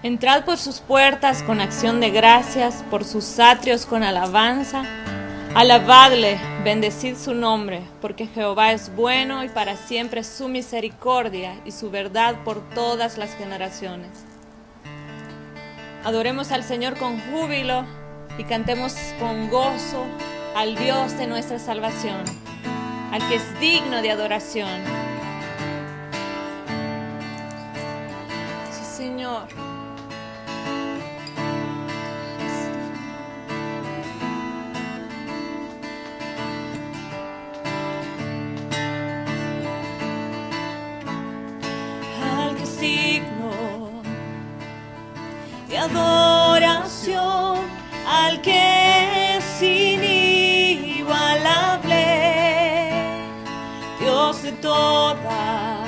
Entrad por sus puertas con acción de gracias, por sus atrios con alabanza. Alabadle, bendecid su nombre, porque Jehová es bueno y para siempre su misericordia y su verdad por todas las generaciones. Adoremos al Señor con júbilo y cantemos con gozo al Dios de nuestra salvación, al que es digno de adoración. Sí, Señor. Adoración al que es inigualable, Dios de toda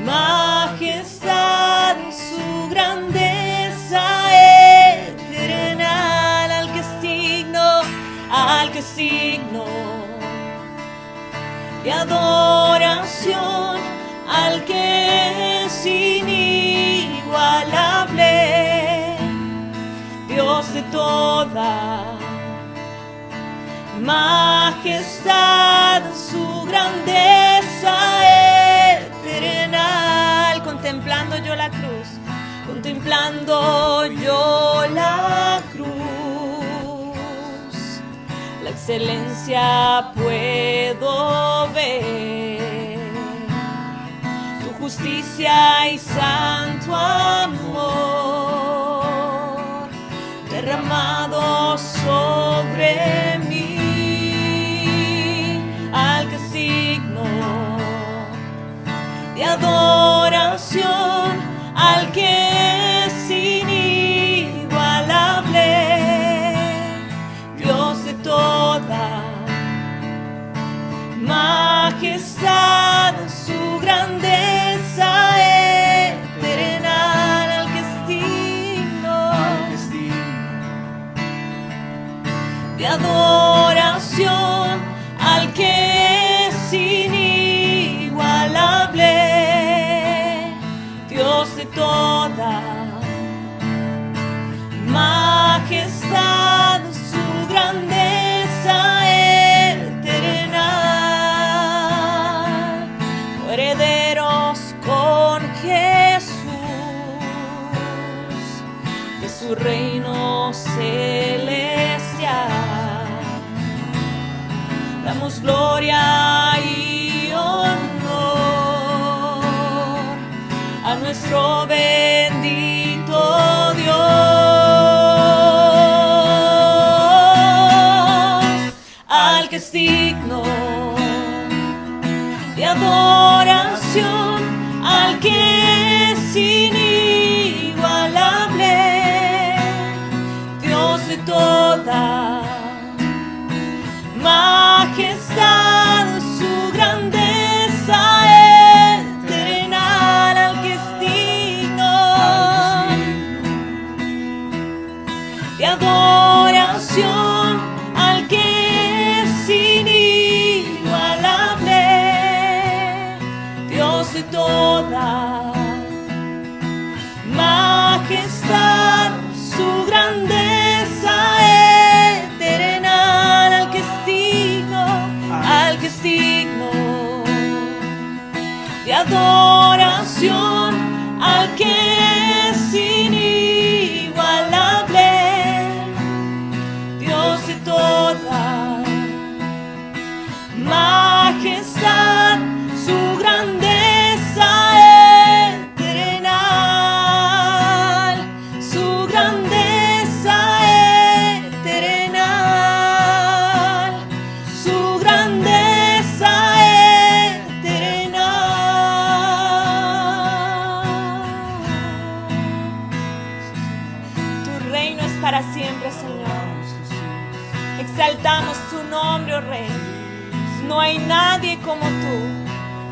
majestad, su grandeza eterna, al que es digno de adoración, al que es inigualable, Dios de toda majestad, su grandeza eterna. Contemplando yo la cruz, la excelencia puedo ver, tu justicia y santo amor derramado sobre mí, al que es digno de adoración, al que es inigualable, Dios de toda majestad, su grandeza eterna, al que es digno de adoración, al que es inigualable, Dios de toda majestad, su grandeza eterna. Herederos con Jesús de su reino celestial, damos gloria y honor a nuestro bendito Dios, al que es digno de adoración, al que es inigualable, Dios de toda majestad, su grandeza eterna, al que es digno de adoración, al que es inigualable, Dios de toda majestad, su grandeza eterna, al que es digno de adoración, al que es inigualable, Dios de toda majestad, su grandeza eterna, su grandeza eterna, su grandeza eterna. Tu reino es para siempre, Señor. Exaltamos tu nombre, oh Rey. No hay nadie como tú.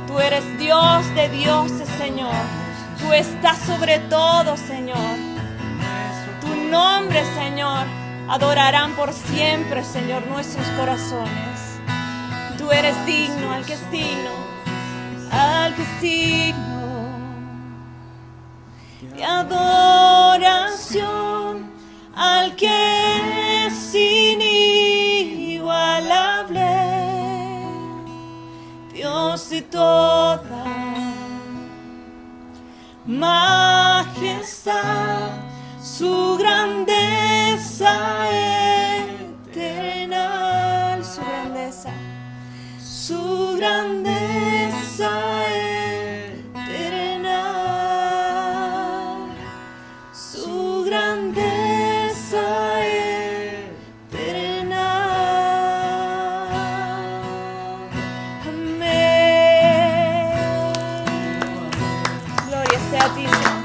Tú eres Dios de dioses, Señor. Tú estás sobre todo, Señor. Tu nombre, Señor, adorarán por siempre, Señor, nuestros corazones. Tú eres digno, al que es digno, al que es digno de adoración al que es inigualable, Dios de toda majestad, su grandeza eterna, su grandeza eterna, su grandeza eterna. Amén. Gloria sea a ti, Señor.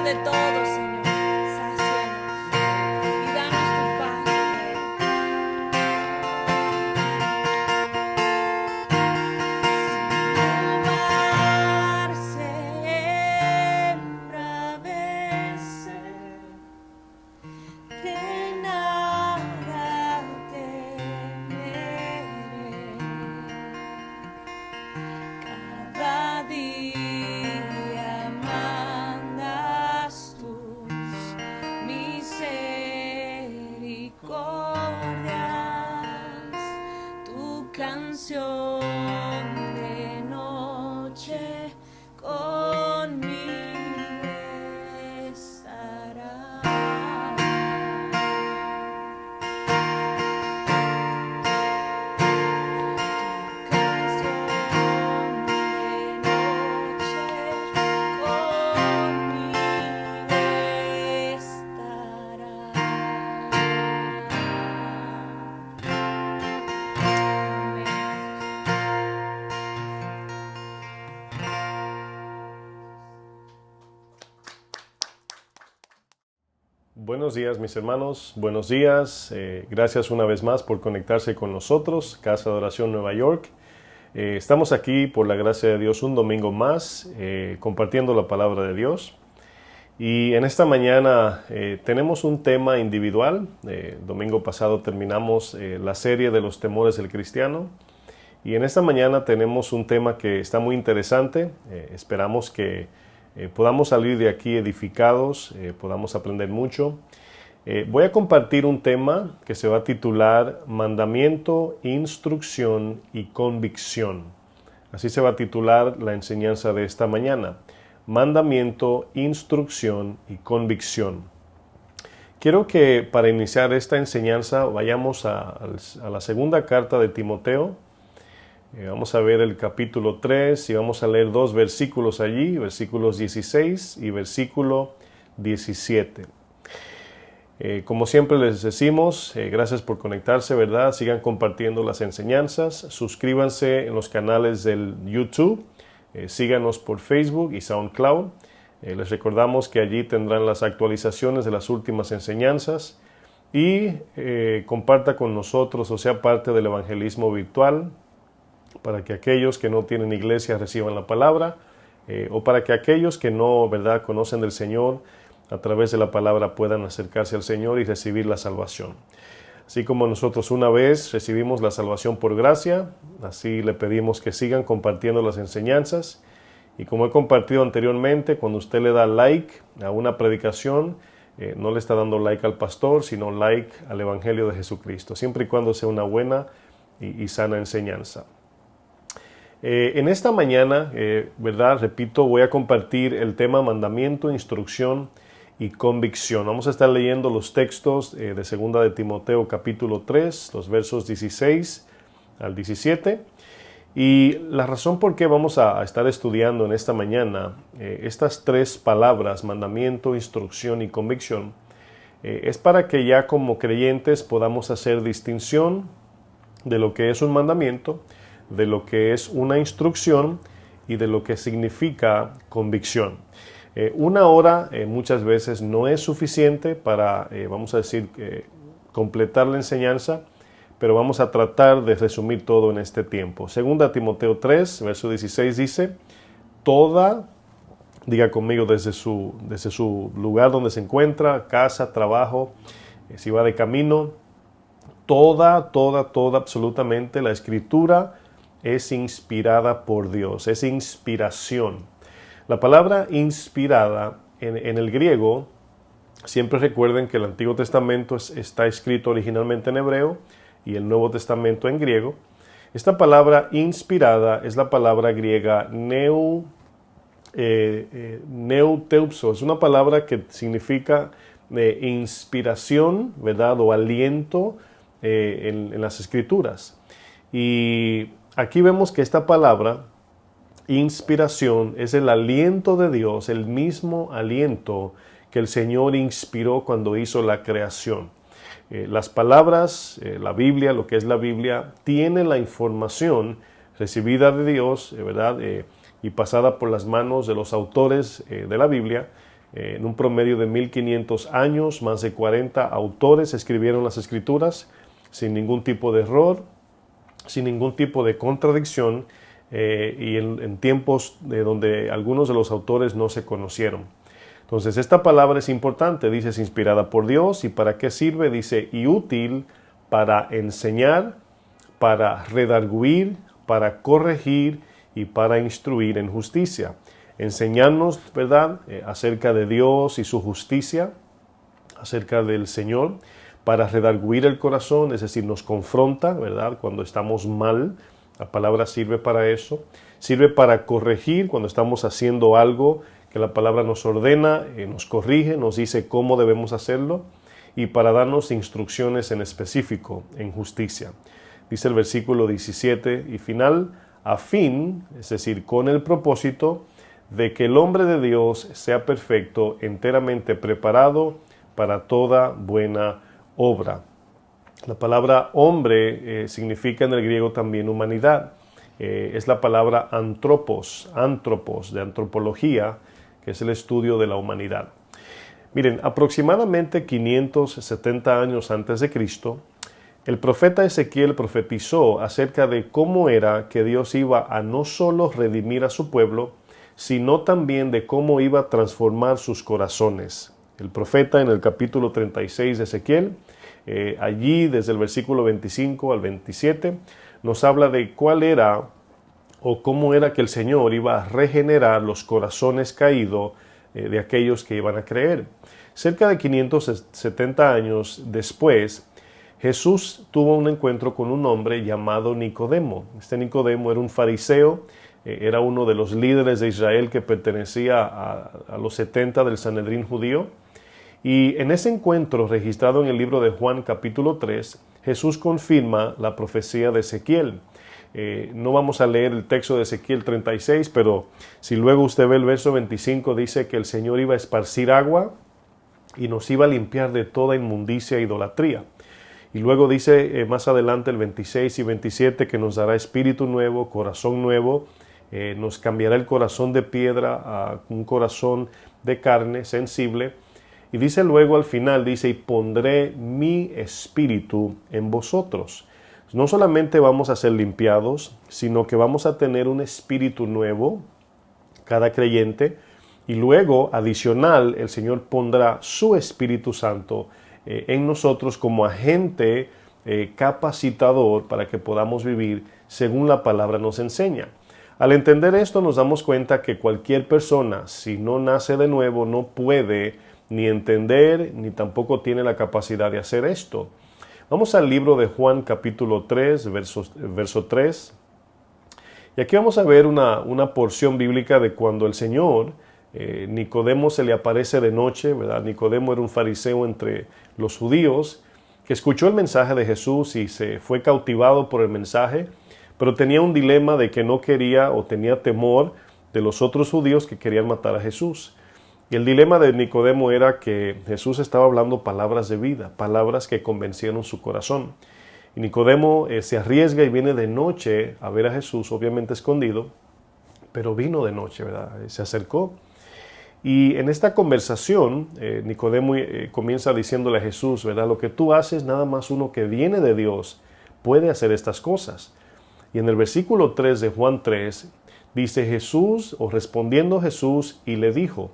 de todo, Señor, sácianos y danos tu paz, Rey. Canción de noche conmigo estará. Tu canción de noche conmigo estará. Buenos días, mis hermanos, buenos días. Gracias una vez más por conectarse con nosotros, Casa de Oración Nueva York. Estamos aquí, por la gracia de Dios, un domingo más, compartiendo la palabra de Dios. Y en esta mañana tenemos un tema individual. Domingo pasado terminamos la serie de los temores del cristiano. Y en esta mañana tenemos un tema que está muy interesante. Esperamos que podamos salir de aquí edificados, podamos aprender mucho. Voy a compartir un tema que se va a titular Mandamiento, Instrucción y Convicción. Así se va a titular la enseñanza de esta mañana. Mandamiento, Instrucción y Convicción. Quiero que para iniciar esta enseñanza vayamos a la segunda carta de Timoteo. Vamos a ver el capítulo 3 y vamos a leer dos versículos allí, versículos 16 y versículo 17. Como siempre les decimos, gracias por conectarse, ¿verdad? Sigan compartiendo las enseñanzas, suscríbanse en los canales del YouTube, síganos por Facebook y SoundCloud. Les recordamos que allí tendrán las actualizaciones de las últimas enseñanzas y comparta con nosotros, o sea, parte del evangelismo virtual, para que aquellos que no tienen iglesia reciban la palabra, o para que aquellos que no, ¿verdad?, conocen del Señor, a través de la palabra puedan acercarse al Señor y recibir la salvación. Así como nosotros una vez recibimos la salvación por gracia, así le pedimos que sigan compartiendo las enseñanzas. Y como he compartido anteriormente, cuando usted le da like a una predicación, no le está dando like al pastor, sino like al Evangelio de Jesucristo, siempre y cuando sea una buena y sana enseñanza. En esta mañana, ¿verdad? Repito, voy a compartir el tema mandamiento, instrucción y convicción. Vamos a estar leyendo los textos de 2 de Timoteo capítulo 3, los versos 16 al 17. Y la razón por qué vamos a estar estudiando en esta mañana estas tres palabras, mandamiento, instrucción y convicción, es para que ya como creyentes podamos hacer distinción de lo que es un mandamiento, de lo que es una instrucción y de lo que significa convicción. Una hora muchas veces no es suficiente para, vamos a decir, completar la enseñanza, pero vamos a tratar de resumir todo en este tiempo. Segunda Timoteo 3, verso 16 dice, diga conmigo desde su lugar donde se encuentra, casa, trabajo, si va de camino, toda, absolutamente la Escritura es inspirada por Dios, es inspiración. La palabra inspirada en el griego, siempre recuerden que el Antiguo Testamento está escrito originalmente en hebreo y el Nuevo Testamento en griego. Esta palabra inspirada es la palabra griega neuteuso. Es una palabra que significa inspiración, ¿verdad? O aliento en las Escrituras. Y aquí vemos que esta palabra, inspiración, es el aliento de Dios, el mismo aliento que el Señor inspiró cuando hizo la creación. Las palabras, la Biblia, lo que es la Biblia, tiene la información recibida de Dios, ¿verdad? Y pasada por las manos de los autores de la Biblia, En un promedio de 1500 años, más de 40 autores escribieron las Escrituras sin ningún tipo de error, sin ningún tipo de contradicción, y en tiempos donde algunos de los autores no se conocieron. Entonces, esta palabra es importante, dice, es inspirada por Dios. ¿Y para qué sirve? Dice, y útil para enseñar, para redarguir, para corregir y para instruir en justicia. Enseñarnos, ¿verdad?, acerca de Dios y su justicia, acerca del Señor, para redarguir el corazón, es decir, nos confronta, ¿verdad?, cuando estamos mal. La palabra sirve para eso. Sirve para corregir cuando estamos haciendo algo que la palabra nos ordena, nos corrige, nos dice cómo debemos hacerlo, y para darnos instrucciones en específico, en justicia. Dice el versículo 17 y final, a fin, es decir, con el propósito de que el hombre de Dios sea perfecto, enteramente preparado para toda buena obra. La palabra hombre significa en el griego también humanidad. Es la palabra antropos, de antropología, que es el estudio de la humanidad. Miren, aproximadamente 570 años antes de Cristo, el profeta Ezequiel profetizó acerca de cómo era que Dios iba a no solo redimir a su pueblo, sino también de cómo iba a transformar sus corazones. El profeta en el capítulo 36 de Ezequiel, allí desde el versículo 25 al 27, nos habla de cuál era o cómo era que el Señor iba a regenerar los corazones caídos de aquellos que iban a creer. Cerca de 570 años después, Jesús tuvo un encuentro con un hombre llamado Nicodemo. Este Nicodemo era un fariseo, era uno de los líderes de Israel que pertenecía a los 70 del Sanedrín judío. Y en ese encuentro registrado en el libro de Juan capítulo 3, Jesús confirma la profecía de Ezequiel. No vamos a leer el texto de Ezequiel 36, pero si luego usted ve el verso 25, dice que el Señor iba a esparcir agua y nos iba a limpiar de toda inmundicia e idolatría. Y luego dice más adelante el 26 y 27 que nos dará espíritu nuevo, corazón nuevo, nos cambiará el corazón de piedra a un corazón de carne sensible. Y dice luego al final, dice, y pondré mi espíritu en vosotros. No solamente vamos a ser limpiados, sino que vamos a tener un espíritu nuevo, cada creyente, y luego, adicional, el Señor pondrá su Espíritu Santo en nosotros como agente capacitador para que podamos vivir según la palabra nos enseña. Al entender esto nos damos cuenta que cualquier persona, si no nace de nuevo, no puede ni entender ni tampoco tiene la capacidad de hacer esto. Vamos al libro de Juan capítulo 3, verso 3. Y aquí vamos a ver una porción bíblica de cuando el Señor, Nicodemo se le aparece de noche, ¿verdad? Nicodemo era un fariseo entre los judíos que escuchó el mensaje de Jesús y se fue cautivado por el mensaje, pero tenía un dilema de que no quería o tenía temor de los otros judíos que querían matar a Jesús. Y el dilema de Nicodemo era que Jesús estaba hablando palabras de vida, palabras que convencieron su corazón. Y Nicodemo se arriesga y viene de noche a ver a Jesús, obviamente escondido, pero vino de noche, ¿verdad? Se acercó. Y en esta conversación, Nicodemo comienza diciéndole a Jesús, ¿verdad? Lo que tú haces, nada más uno que viene de Dios puede hacer estas cosas. Y en el versículo 3 de Juan 3, dice Jesús, o respondiendo Jesús, y le dijo,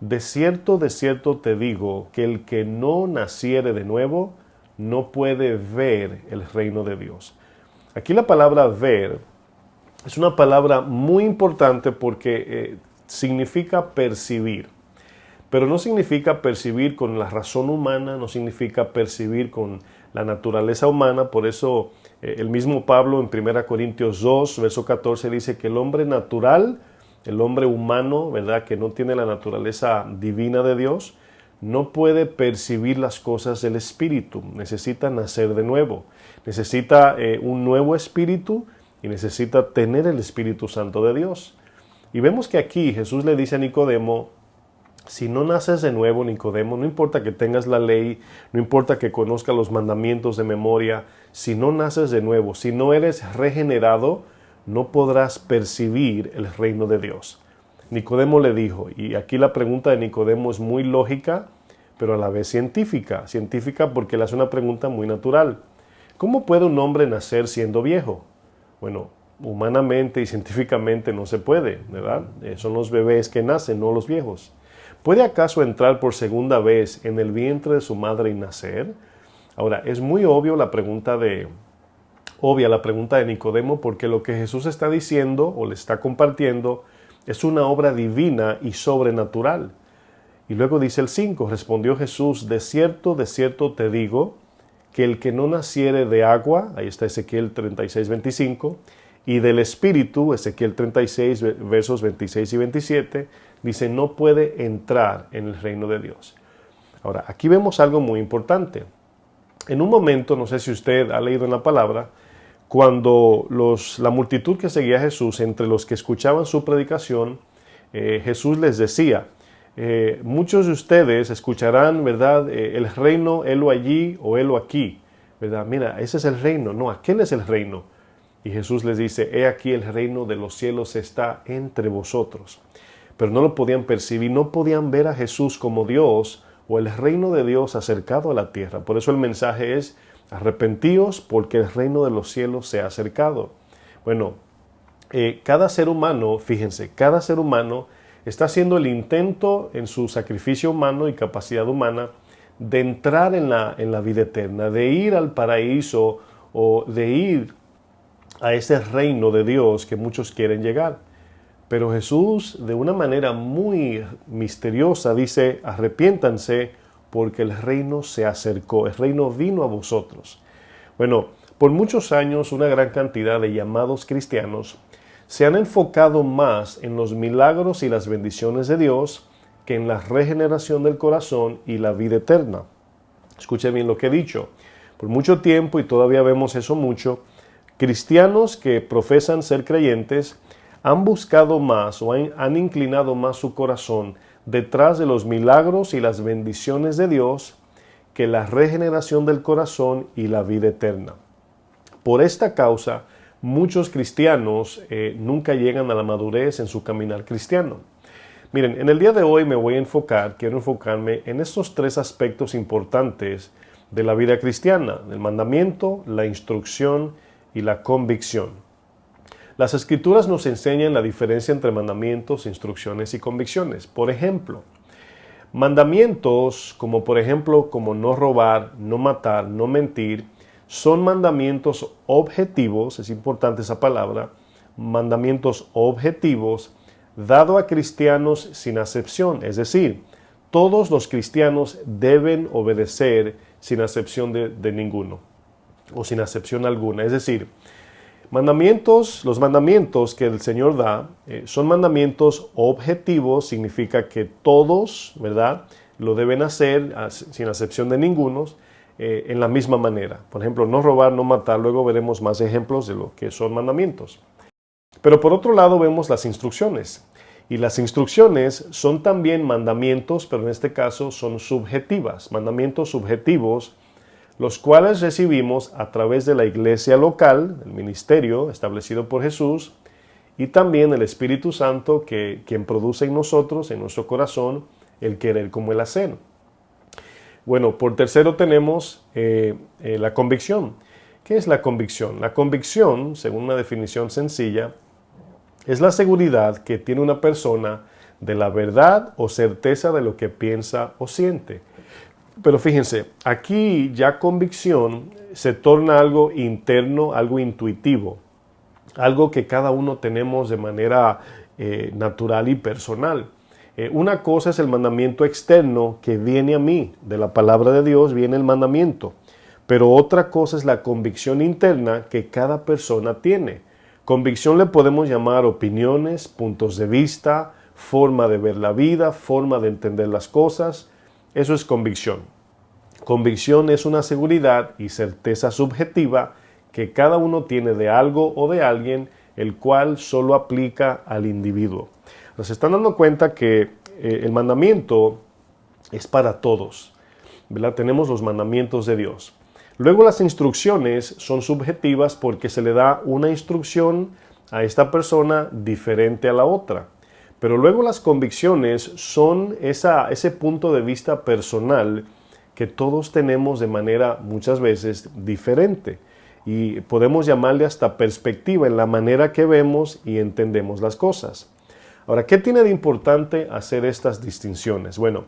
de cierto te digo, que el que no naciere de nuevo, no puede ver el reino de Dios. Aquí la palabra ver es una palabra muy importante porque significa percibir, pero no significa percibir con la razón humana, no significa percibir con la naturaleza humana. Por eso el mismo Pablo en 1 Corintios 2, verso 14 dice que el hombre natural, el hombre humano, ¿verdad?, que no tiene la naturaleza divina de Dios, no puede percibir las cosas del Espíritu. Necesita nacer de nuevo, necesita un nuevo espíritu y necesita tener el Espíritu Santo de Dios. Y vemos que aquí Jesús le dice a Nicodemo, si no naces de nuevo, Nicodemo, no importa que tengas la ley, no importa que conozcas los mandamientos de memoria, si no naces de nuevo, si no eres regenerado, no podrás percibir el reino de Dios. Nicodemo le dijo, y aquí la pregunta de Nicodemo es muy lógica, pero a la vez científica. Científica porque le hace una pregunta muy natural. ¿Cómo puede un hombre nacer siendo viejo? Bueno, humanamente y científicamente no se puede, ¿verdad? Son los bebés que nacen, no los viejos. ¿Puede acaso entrar por segunda vez en el vientre de su madre y nacer? Ahora, es muy obvia la pregunta de Nicodemo, porque lo que Jesús está diciendo o le está compartiendo es una obra divina y sobrenatural. Y luego dice el 5, respondió Jesús, de cierto te digo, que el que no naciere de agua, ahí está Ezequiel 36, 25, y del Espíritu, Ezequiel 36, versos 26 y 27, dice, no puede entrar en el reino de Dios. Ahora, aquí vemos algo muy importante. En un momento, no sé si usted ha leído en la palabra, cuando la multitud que seguía a Jesús, entre los que escuchaban su predicación, Jesús les decía, muchos de ustedes escucharán, ¿verdad? El reino, helo allí o helo aquí, ¿verdad? Mira, ese es el reino, no, aquel es el reino. Y Jesús les dice, he aquí el reino de los cielos está entre vosotros. Pero no lo podían percibir, no podían ver a Jesús como Dios o el reino de Dios acercado a la tierra. Por eso el mensaje es, arrepentíos porque el reino de los cielos se ha acercado. Bueno, cada ser humano, fíjense, cada ser humano está haciendo el intento en su sacrificio humano y capacidad humana de entrar en la vida eterna, de ir al paraíso o de ir a ese reino de Dios que muchos quieren llegar. Pero Jesús, de una manera muy misteriosa, dice, arrepiéntanse porque el reino se acercó, el reino vino a vosotros. Bueno, por muchos años una gran cantidad de llamados cristianos se han enfocado más en los milagros y las bendiciones de Dios que en la regeneración del corazón y la vida eterna. Escuchen bien lo que he dicho. Por mucho tiempo, y todavía vemos eso mucho, cristianos que profesan ser creyentes han buscado más o han inclinado más su corazón detrás de los milagros y las bendiciones de Dios que la regeneración del corazón y la vida eterna. Por esta causa, muchos cristianos nunca llegan a la madurez en su caminar cristiano. Miren, en el día de hoy quiero enfocarme en estos tres aspectos importantes de la vida cristiana: el mandamiento, la instrucción y la convicción. Las Escrituras nos enseñan la diferencia entre mandamientos, instrucciones y convicciones. Por ejemplo, mandamientos como no robar, no matar, no mentir, son mandamientos objetivos, es importante esa palabra, mandamientos objetivos dado a cristianos sin acepción, es decir, todos los cristianos deben obedecer sin acepción de ninguno o sin acepción alguna, es decir, los mandamientos que el Señor da son mandamientos objetivos, significa que todos, ¿verdad?, lo deben hacer sin acepción de ninguno, en la misma manera. Por ejemplo, no robar, no matar, luego veremos más ejemplos de lo que son mandamientos. Pero por otro lado vemos las instrucciones. Y las instrucciones son también mandamientos, pero en este caso son subjetivas, mandamientos subjetivos, los cuales recibimos a través de la iglesia local, el ministerio establecido por Jesús, y también el Espíritu Santo, quien produce en nosotros, en nuestro corazón, el querer como el hacer. Bueno, por tercero tenemos la convicción. ¿Qué es la convicción? La convicción, según una definición sencilla, es la seguridad que tiene una persona de la verdad o certeza de lo que piensa o siente. Pero fíjense, aquí ya convicción se torna algo interno, algo intuitivo, algo que cada uno tenemos de manera natural y personal. Una cosa es el mandamiento externo que viene a mí, de la palabra de Dios viene el mandamiento, pero otra cosa es la convicción interna que cada persona tiene. Convicción le podemos llamar opiniones, puntos de vista, forma de ver la vida, forma de entender las cosas. Eso es convicción. Convicción es una seguridad y certeza subjetiva que cada uno tiene de algo o de alguien, el cual solo aplica al individuo. Nos están dando cuenta que el mandamiento es para todos, ¿verdad? Tenemos los mandamientos de Dios. Luego las instrucciones son subjetivas porque se le da una instrucción a esta persona diferente a la otra. Pero luego las convicciones son ese punto de vista personal que todos tenemos de manera muchas veces diferente. Y podemos llamarle hasta perspectiva en la manera que vemos y entendemos las cosas. Ahora, ¿qué tiene de importante hacer estas distinciones? Bueno,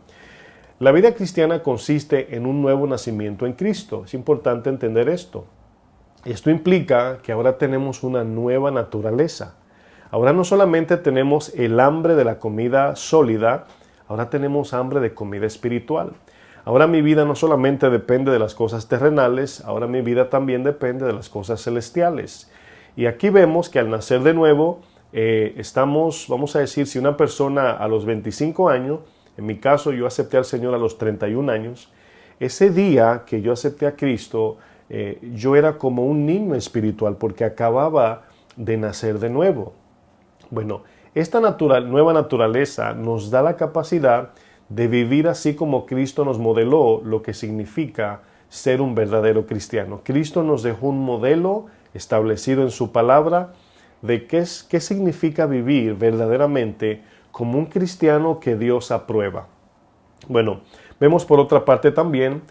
la vida cristiana consiste en un nuevo nacimiento en Cristo. Es importante entender esto. Esto implica que ahora tenemos una nueva naturaleza. Ahora no solamente tenemos el hambre de la comida sólida, ahora tenemos hambre de comida espiritual. Ahora mi vida no solamente depende de las cosas terrenales, ahora mi vida también depende de las cosas celestiales. Y aquí vemos que al nacer de nuevo, vamos a decir, si una persona a los 25 años, en mi caso yo acepté al Señor a los 31 años, ese día que yo acepté a Cristo, yo era como un niño espiritual porque acababa de nacer de nuevo. Bueno, esta nueva naturaleza nos da la capacidad de vivir así como Cristo nos modeló lo que significa ser un verdadero cristiano. Cristo nos dejó un modelo establecido en su palabra de qué significa vivir verdaderamente como un cristiano que Dios aprueba. Bueno, vemos por otra parte también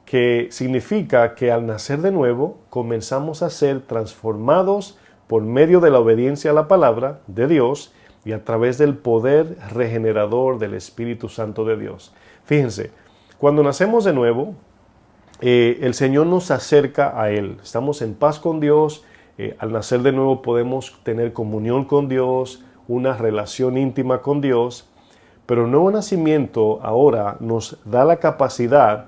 que significa que al nacer de nuevo comenzamos a ser transformados por medio de la obediencia a la palabra de Dios y a través del poder regenerador del Espíritu Santo de Dios. Fíjense, cuando nacemos de nuevo, el Señor nos acerca a Él. Estamos en paz con Dios. Al nacer de nuevo podemos tener comunión con Dios, una relación íntima con Dios. Pero el nuevo nacimiento ahora nos da la capacidad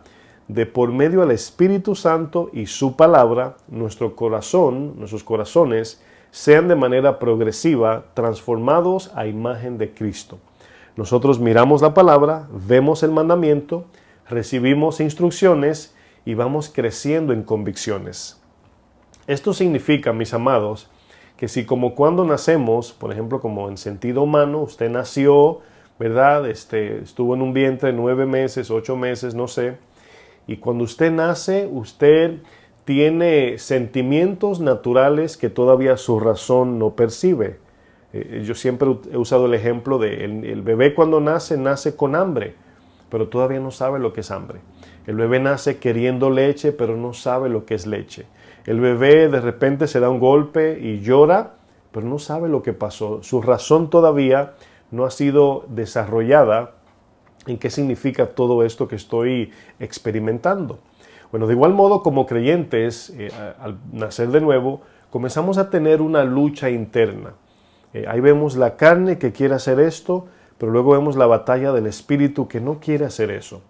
de, por medio del Espíritu Santo y su palabra, nuestros corazones, sean de manera progresiva transformados a imagen de Cristo. Nosotros miramos la palabra, vemos el mandamiento, recibimos instrucciones y vamos creciendo en convicciones. Esto significa, mis amados, que si como cuando nacemos, por ejemplo, como en sentido humano, usted nació, ¿verdad? Estuvo en un vientre 9 meses, 8 meses, no sé, y cuando usted nace, usted tiene sentimientos naturales que todavía su razón no percibe. Yo siempre he usado el ejemplo de el bebé cuando nace con hambre, pero todavía no sabe lo que es hambre. El bebé nace queriendo leche, pero no sabe lo que es leche. El bebé de repente se da un golpe y llora, pero no sabe lo que pasó. Su razón todavía no ha sido desarrollada en qué significa todo esto que estoy experimentando. Bueno, de igual modo, como creyentes, al nacer de nuevo, comenzamos a tener una lucha interna. Ahí vemos la carne que quiere hacer esto, pero luego vemos la batalla del espíritu que no quiere hacer eso.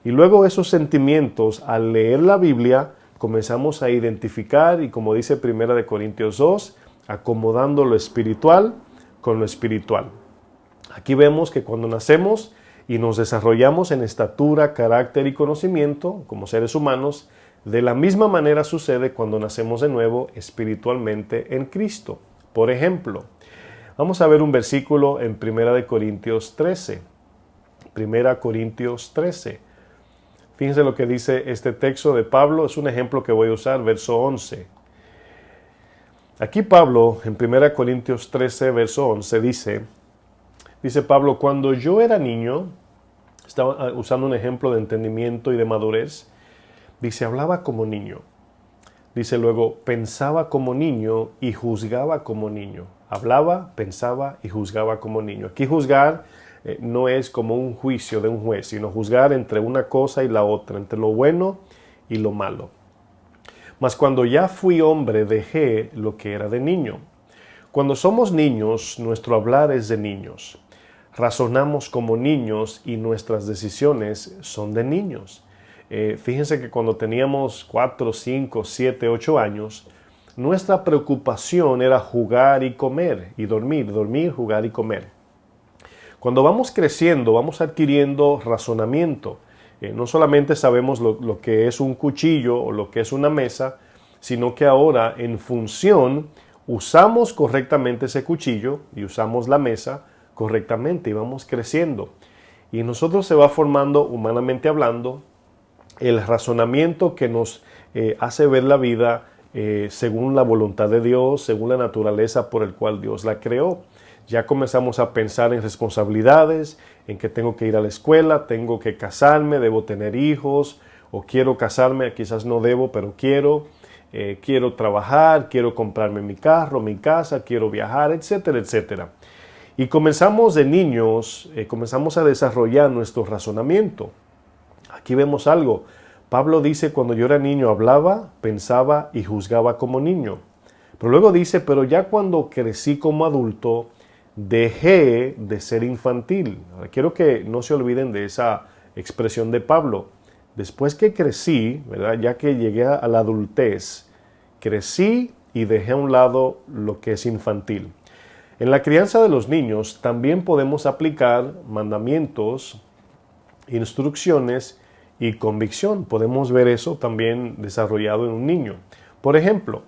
Y luego esos sentimientos, al leer la Biblia, comenzamos a identificar y, como dice 1 Corintios 2, acomodando lo espiritual con lo espiritual. Aquí vemos que cuando nacemos y nos desarrollamos en estatura, carácter y conocimiento como seres humanos, de la misma manera sucede cuando nacemos de nuevo espiritualmente en Cristo. Por ejemplo, vamos a ver un versículo en 1 Corintios 13. 1 Corintios 13. Fíjense lo que dice este texto de Pablo, es un ejemplo que voy a usar, verso 11. Aquí Pablo, en 1 Corintios 13, verso 11, dice Pablo, cuando yo era niño, estaba usando un ejemplo de entendimiento y de madurez, dice, hablaba como niño. Dice luego, pensaba como niño y juzgaba como niño. Hablaba, pensaba y juzgaba como niño. Aquí juzgar no es como un juicio de un juez, sino juzgar entre una cosa y la otra, entre lo bueno y lo malo. Mas cuando ya fui hombre, dejé lo que era de niño. Cuando somos niños, nuestro hablar es de niños. Razonamos como niños y nuestras decisiones son de niños. Fíjense que cuando teníamos 4, 5, 7, 8 años, nuestra preocupación era jugar y comer y dormir, jugar y comer. Cuando vamos creciendo, vamos adquiriendo razonamiento. No solamente sabemos lo que es un cuchillo o lo que es una mesa, sino que ahora en función usamos correctamente ese cuchillo y usamos la mesa correctamente y vamos creciendo. Y en nosotros se va formando, humanamente hablando, el razonamiento que nos hace ver la vida según la voluntad de Dios, según la naturaleza por el cual Dios la creó. ya comenzamos a pensar en responsabilidades, en que tengo que ir a la escuela, tengo que casarme, debo tener hijos, o quiero casarme, quizás no debo, pero quiero trabajar, quiero comprarme mi carro, mi casa, quiero viajar, etcétera, etcétera. Y comenzamos de niños, comenzamos a desarrollar nuestro razonamiento. Aquí vemos algo. Pablo dice, cuando yo era niño hablaba, pensaba y juzgaba como niño. Pero luego dice, pero ya cuando crecí como adulto, dejé de ser infantil. Ahora, quiero que no se olviden de esa expresión de Pablo. Después que crecí, ¿verdad? Ya que llegué a la adultez, crecí y dejé a un lado lo que es infantil. En la crianza de los niños también podemos aplicar mandamientos, instrucciones y convicción. Podemos ver eso también desarrollado en un niño. Por ejemplo,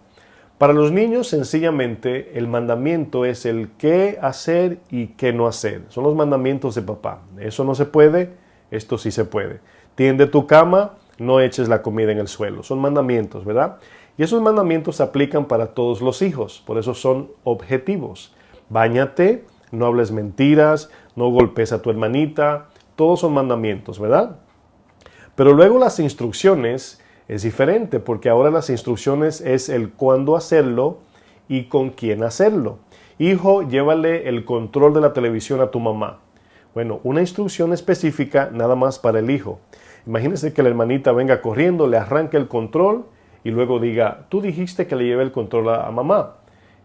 para los niños sencillamente el mandamiento es el qué hacer y qué no hacer. Son los mandamientos de papá. Eso no se puede, esto sí se puede. Tiende tu cama, no eches la comida en el suelo. Son mandamientos, ¿verdad? Y esos mandamientos se aplican para todos los hijos, por eso son objetivos. Báñate, no hables mentiras, no golpes a tu hermanita, todos son mandamientos, ¿verdad? Pero luego las instrucciones es diferente, porque ahora las instrucciones es el cuándo hacerlo y con quién hacerlo. Hijo, llévale el control de la televisión a tu mamá. Bueno, una instrucción específica nada más para el hijo. Imagínense que la hermanita venga corriendo, le arranque el control y luego diga, tú dijiste que le lleve el control a mamá.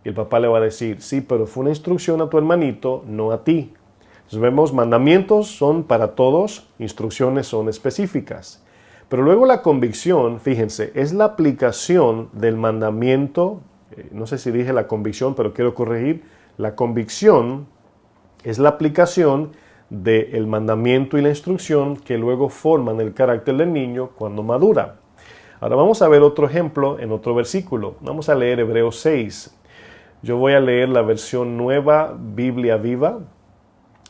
Y el papá le va a decir, sí, pero fue una instrucción a tu hermanito, no a ti. Entonces vemos, mandamientos son para todos, instrucciones son específicas. Pero luego la convicción, fíjense, es la aplicación del mandamiento, no sé si dije la convicción, pero quiero corregir, la convicción es la aplicación del mandamiento y la instrucción que luego forman el carácter del niño cuando madura. Ahora vamos a ver otro ejemplo en otro versículo. Vamos a leer Hebreos 6. Yo voy a leer la versión Nueva Biblia Viva.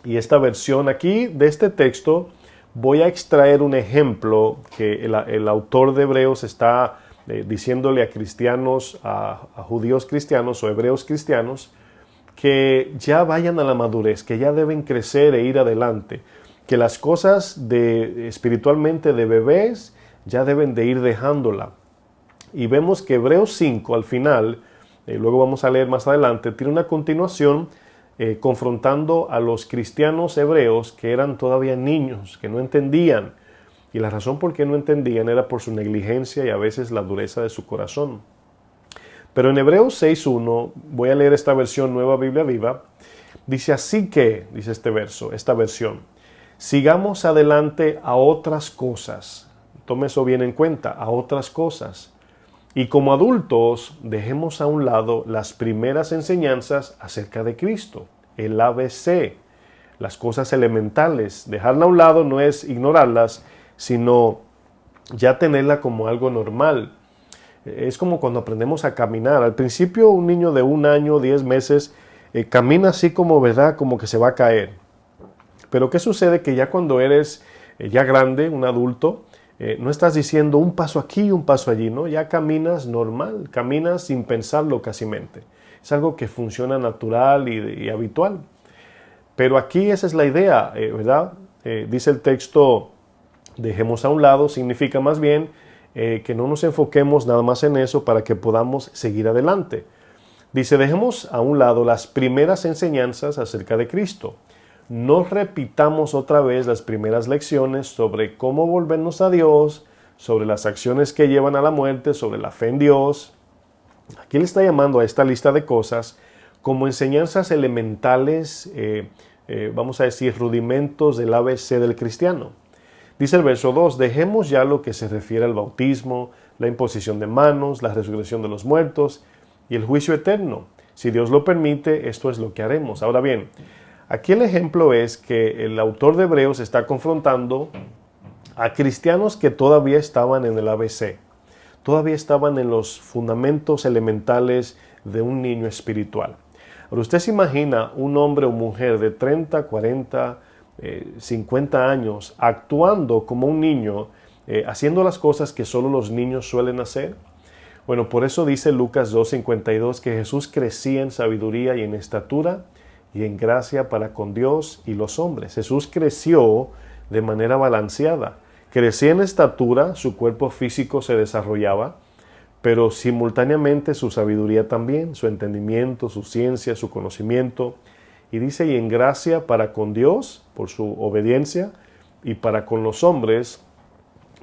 Y esta versión aquí de este texto voy a extraer un ejemplo que el autor de Hebreos está diciéndole a cristianos, a judíos cristianos o hebreos cristianos, que ya vayan a la madurez, que ya deben crecer e ir adelante, que las cosas espiritualmente de bebés ya deben de ir dejándola. Y vemos que Hebreos 5 al final, luego vamos a leer más adelante, tiene una continuación confrontando a los cristianos hebreos que eran todavía niños, que no entendían. Y la razón por qué no entendían era por su negligencia y a veces la dureza de su corazón. Pero en Hebreos 6.1, voy a leer esta versión Nueva Biblia Viva, dice así que, dice este verso, esta versión, sigamos adelante a otras cosas. Tome eso bien en cuenta, a otras cosas. Y como adultos, dejemos a un lado las primeras enseñanzas acerca de Cristo, el ABC, las cosas elementales. Dejarla a un lado no es ignorarlas, sino ya tenerla como algo normal. Es como cuando aprendemos a caminar. Al principio un niño de 1 año, 10 meses, camina así como, ¿verdad? Como que se va a caer. Pero ¿qué sucede? Que ya cuando eres ya grande, un adulto, no estás diciendo un paso aquí y un paso allí, ¿no? Ya caminas normal, caminas sin pensarlo casimente. Es algo que funciona natural y habitual. Pero aquí esa es la idea, ¿verdad? Dice el texto, dejemos a un lado, significa más bien que no nos enfoquemos nada más en eso para que podamos seguir adelante. Dice, dejemos a un lado las primeras enseñanzas acerca de Cristo. No repitamos otra vez las primeras lecciones sobre cómo volvernos a Dios, sobre las acciones que llevan a la muerte, sobre la fe en Dios. Aquí le está llamando a esta lista de cosas como enseñanzas elementales, vamos a decir, rudimentos del ABC del cristiano. Dice el verso 2, dejemos ya lo que se refiere al bautismo, la imposición de manos, la resurrección de los muertos y el juicio eterno. Si Dios lo permite, esto es lo que haremos. Ahora bien, aquí el ejemplo es que el autor de Hebreos está confrontando a cristianos que todavía estaban en el ABC, todavía estaban en los fundamentos elementales de un niño espiritual. Ahora, usted se imagina un hombre o mujer de 30, 40, 50 años actuando como un niño, haciendo las cosas que solo los niños suelen hacer. Bueno, por eso dice Lucas 2:52 que Jesús crecía en sabiduría y en estatura y en gracia para con Dios y los hombres. Jesús creció de manera balanceada. Crecía en estatura, su cuerpo físico se desarrollaba, pero simultáneamente su sabiduría también, su entendimiento, su ciencia, su conocimiento. Y dice, y en gracia para con Dios, por su obediencia, y para con los hombres,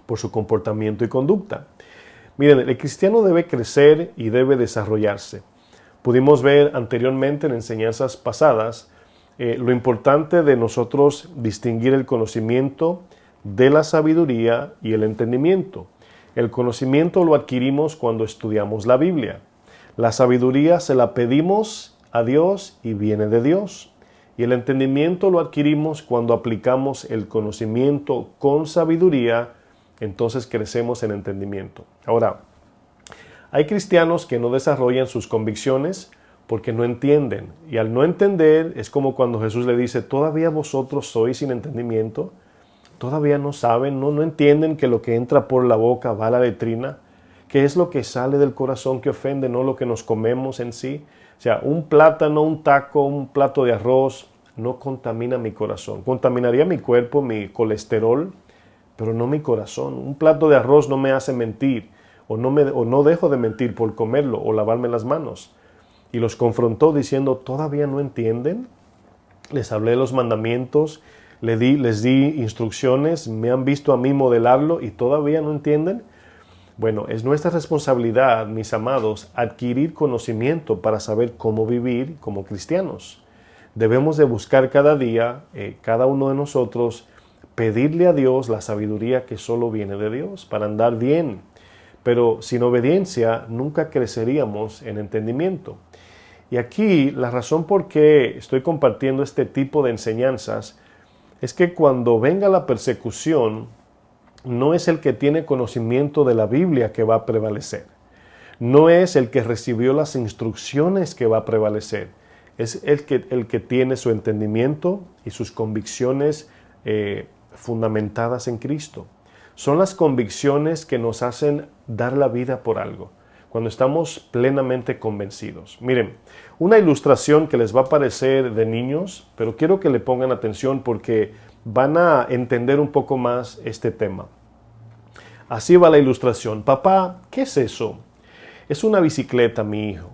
por su comportamiento y conducta. Miren, el cristiano debe crecer y debe desarrollarse. Pudimos ver anteriormente en enseñanzas pasadas lo importante de nosotros distinguir el conocimiento de la sabiduría y el entendimiento. El conocimiento lo adquirimos cuando estudiamos la Biblia. La sabiduría se la pedimos a Dios y viene de Dios. Y el entendimiento lo adquirimos cuando aplicamos el conocimiento con sabiduría, entonces crecemos en entendimiento. Ahora, hay cristianos que no desarrollan sus convicciones porque no entienden. Y al no entender es como cuando Jesús le dice, ¿todavía vosotros sois sin entendimiento? ¿Todavía no saben, no entienden que lo que entra por la boca va a la letrina? ¿Qué es lo que sale del corazón que ofende, no lo que nos comemos en sí? O sea, un plátano, un taco, un plato de arroz no contamina mi corazón. Contaminaría mi cuerpo, mi colesterol, pero no mi corazón. Un plato de arroz no me hace mentir o no dejo de mentir por comerlo o lavarme las manos. Y los confrontó diciendo, ¿todavía no entienden? Les hablé de los mandamientos, les di instrucciones, me han visto a mí modelarlo y todavía no entienden. Bueno, es nuestra responsabilidad, mis amados, adquirir conocimiento para saber cómo vivir como cristianos. Debemos de buscar cada día, cada uno de nosotros, pedirle a Dios la sabiduría que solo viene de Dios para andar bien. Pero sin obediencia nunca creceríamos en entendimiento. Y aquí la razón por qué estoy compartiendo este tipo de enseñanzas es que cuando venga la persecución, no es el que tiene conocimiento de la Biblia que va a prevalecer. No es el que recibió las instrucciones que va a prevalecer. Es el que tiene su entendimiento y sus convicciones fundamentadas en Cristo. Son las convicciones que nos hacen dar la vida por algo, cuando estamos plenamente convencidos. Miren, una ilustración que les va a parecer de niños, pero quiero que le pongan atención porque van a entender un poco más este tema. Así va la ilustración. Papá, ¿qué es eso? Es una bicicleta, mi hijo.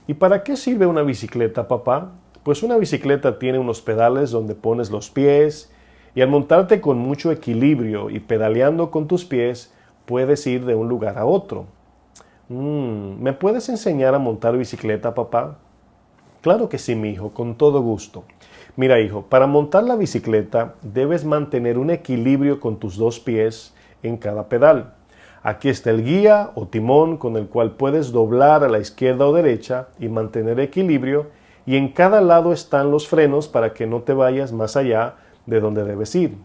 ¿Y para qué sirve una bicicleta, papá? Pues una bicicleta tiene unos pedales donde pones los pies y al montarte con mucho equilibrio y pedaleando con tus pies, puedes ir de un lugar a otro. ¿Me puedes enseñar a montar bicicleta, papá? Claro que sí, mi hijo, con todo gusto. Mira, hijo, para montar la bicicleta debes mantener un equilibrio con tus dos pies en cada pedal. Aquí está el guía o timón con el cual puedes doblar a la izquierda o derecha y mantener equilibrio, y en cada lado están los frenos para que no te vayas más allá de donde debes ir.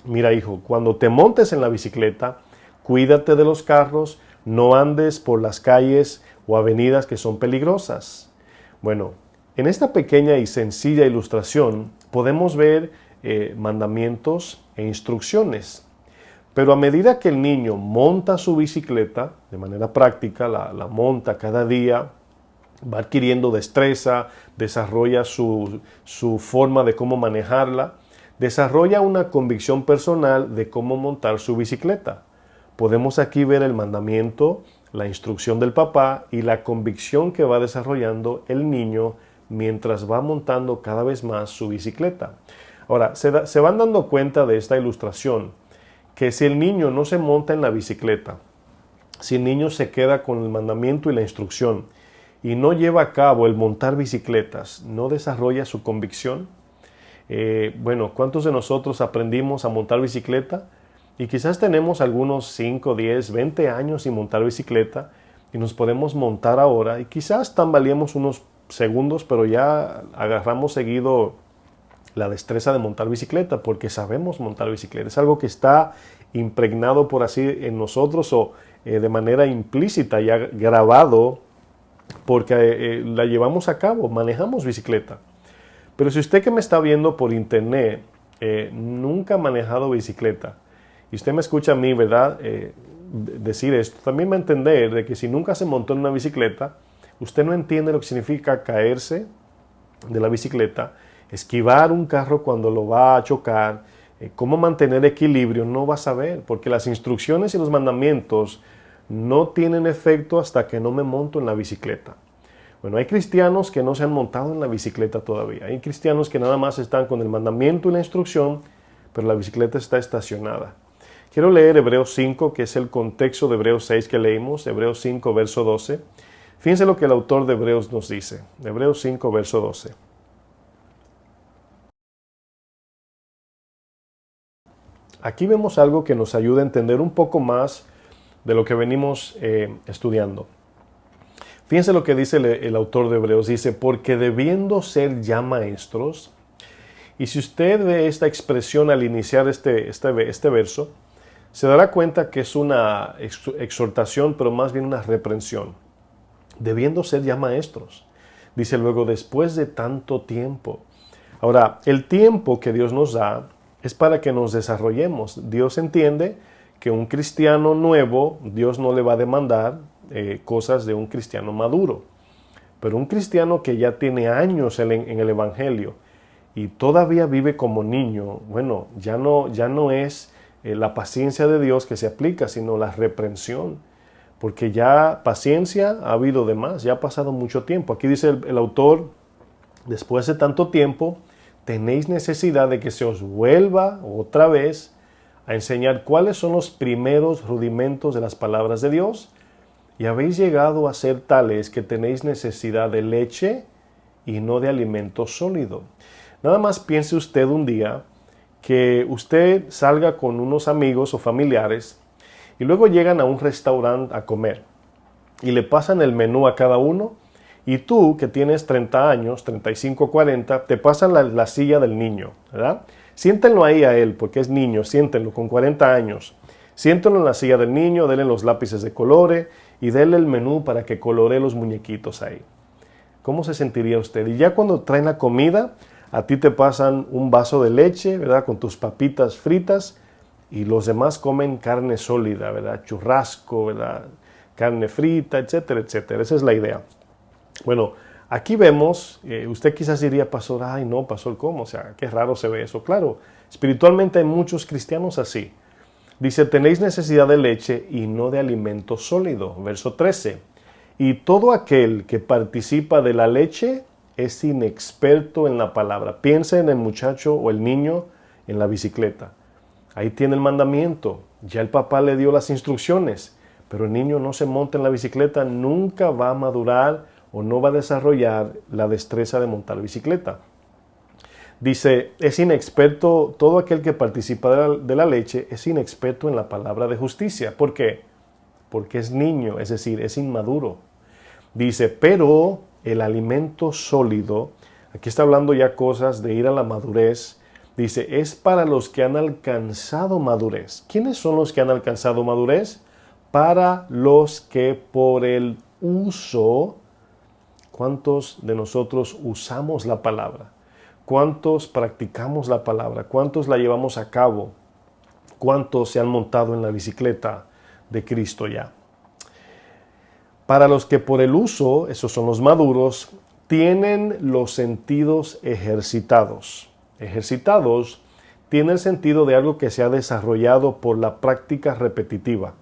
Mira, hijo, cuando te montes en la bicicleta, cuídate de los carros, no andes por las calles o avenidas que son peligrosas. Bueno, en esta pequeña y sencilla ilustración podemos ver mandamientos e instrucciones. Pero a medida que el niño monta su bicicleta, de manera práctica, la monta cada día, va adquiriendo destreza, desarrolla su forma de cómo manejarla, desarrolla una convicción personal de cómo montar su bicicleta. Podemos aquí ver el mandamiento, la instrucción del papá y la convicción que va desarrollando el niño mientras va montando cada vez más su bicicleta. Ahora, se van dando cuenta de esta ilustración que si el niño no se monta en la bicicleta, si el niño se queda con el mandamiento y la instrucción y no lleva a cabo el montar bicicletas, no desarrolla su convicción. Bueno, ¿cuántos de nosotros aprendimos a montar bicicleta? Y quizás tenemos algunos 5, 10, 20 años sin montar bicicleta y nos podemos montar ahora y quizás tambaleemos unos segundos, pero ya agarramos seguido la destreza de montar bicicleta porque sabemos montar bicicleta. Es algo que está impregnado por así en nosotros o de manera implícita ya grabado porque la llevamos a cabo, manejamos bicicleta. Pero si usted que me está viendo por internet nunca ha manejado bicicleta, y usted me escucha a mí, ¿verdad?, decir esto, también va a entender de que si nunca se montó en una bicicleta, usted no entiende lo que significa caerse, de la bicicleta, esquivar un carro cuando lo va a chocar, cómo mantener equilibrio, no vas a ver, porque las instrucciones y los mandamientos no tienen efecto hasta que no me monto en la bicicleta. Bueno, hay cristianos que no se han montado en la bicicleta todavía. Hay cristianos que nada más están con el mandamiento y la instrucción, pero la bicicleta está estacionada. Quiero leer Hebreos 5, que es el contexto de Hebreos 6 que leímos, Hebreos 5, verso 12. Fíjense lo que el autor de Hebreos nos dice, Hebreos 5, verso 12. Aquí vemos algo que nos ayuda a entender un poco más de lo que venimos estudiando. Fíjense lo que dice el autor de Hebreos, dice, porque debiendo ser ya maestros, y si usted ve esta expresión al iniciar este verso, se dará cuenta que es una exhortación, pero más bien una reprensión. Debiendo ser ya maestros. Dice luego, después de tanto tiempo. Ahora, el tiempo que Dios nos da es para que nos desarrollemos. Dios entiende que un cristiano nuevo, Dios no le va a demandar cosas de un cristiano maduro. Pero un cristiano que ya tiene años en el Evangelio y todavía vive como niño, bueno, ya no es la paciencia de Dios que se aplica, sino la reprensión. Porque ya paciencia ha habido de más, ya ha pasado mucho tiempo. Aquí dice el autor, después de tanto tiempo, tenéis necesidad de que se os vuelva otra vez a enseñar cuáles son los primeros rudimentos de las palabras de Dios, y habéis llegado a ser tales que tenéis necesidad de leche y no de alimento sólido. Nada más piense usted un día que usted salga con unos amigos o familiares y luego llegan a un restaurante a comer y le pasan el menú a cada uno, y tú que tienes 30 años, 35, 40, te pasan la silla del niño, ¿verdad? Siéntenlo ahí a él porque es niño, siéntenlo con 40 años. Siéntenlo en la silla del niño, denle los lápices de colores y denle el menú para que coloree los muñequitos ahí. ¿Cómo se sentiría usted? Y ya cuando traen la comida, a ti te pasan un vaso de leche, ¿verdad? Con tus papitas fritas, y los demás comen carne sólida, ¿verdad? Churrasco, ¿verdad? Carne frita, etcétera, etcétera. Esa es la idea. Bueno, aquí vemos, usted quizás diría, pastor, ay no, pastor, ¿cómo? O sea, qué raro se ve eso. Claro, espiritualmente hay muchos cristianos así. Dice, tenéis necesidad de leche y no de alimento sólido. Verso 13. Y todo aquel que participa de la leche es inexperto en la palabra. Piensa en el muchacho o el niño en la bicicleta. Ahí tiene el mandamiento. Ya el papá le dio las instrucciones. Pero el niño no se monta en la bicicleta, nunca va a madurar o no va a desarrollar la destreza de montar bicicleta. Dice, es inexperto, todo aquel que participa de la leche es inexperto en la palabra de justicia. ¿Por qué? Porque es niño, es decir, es inmaduro. Dice, pero el alimento sólido, aquí está hablando ya cosas de ir a la madurez, dice, es para los que han alcanzado madurez. ¿Quiénes son los que han alcanzado madurez? Para los que por el uso, ¿cuántos de nosotros usamos la palabra? ¿Cuántos practicamos la palabra? ¿Cuántos la llevamos a cabo? ¿Cuántos se han montado en la bicicleta de Cristo ya? Para los que por el uso, esos son los maduros, tienen los sentidos ejercitados. Ejercitados tiene el sentido de algo que se ha desarrollado por la práctica repetitiva.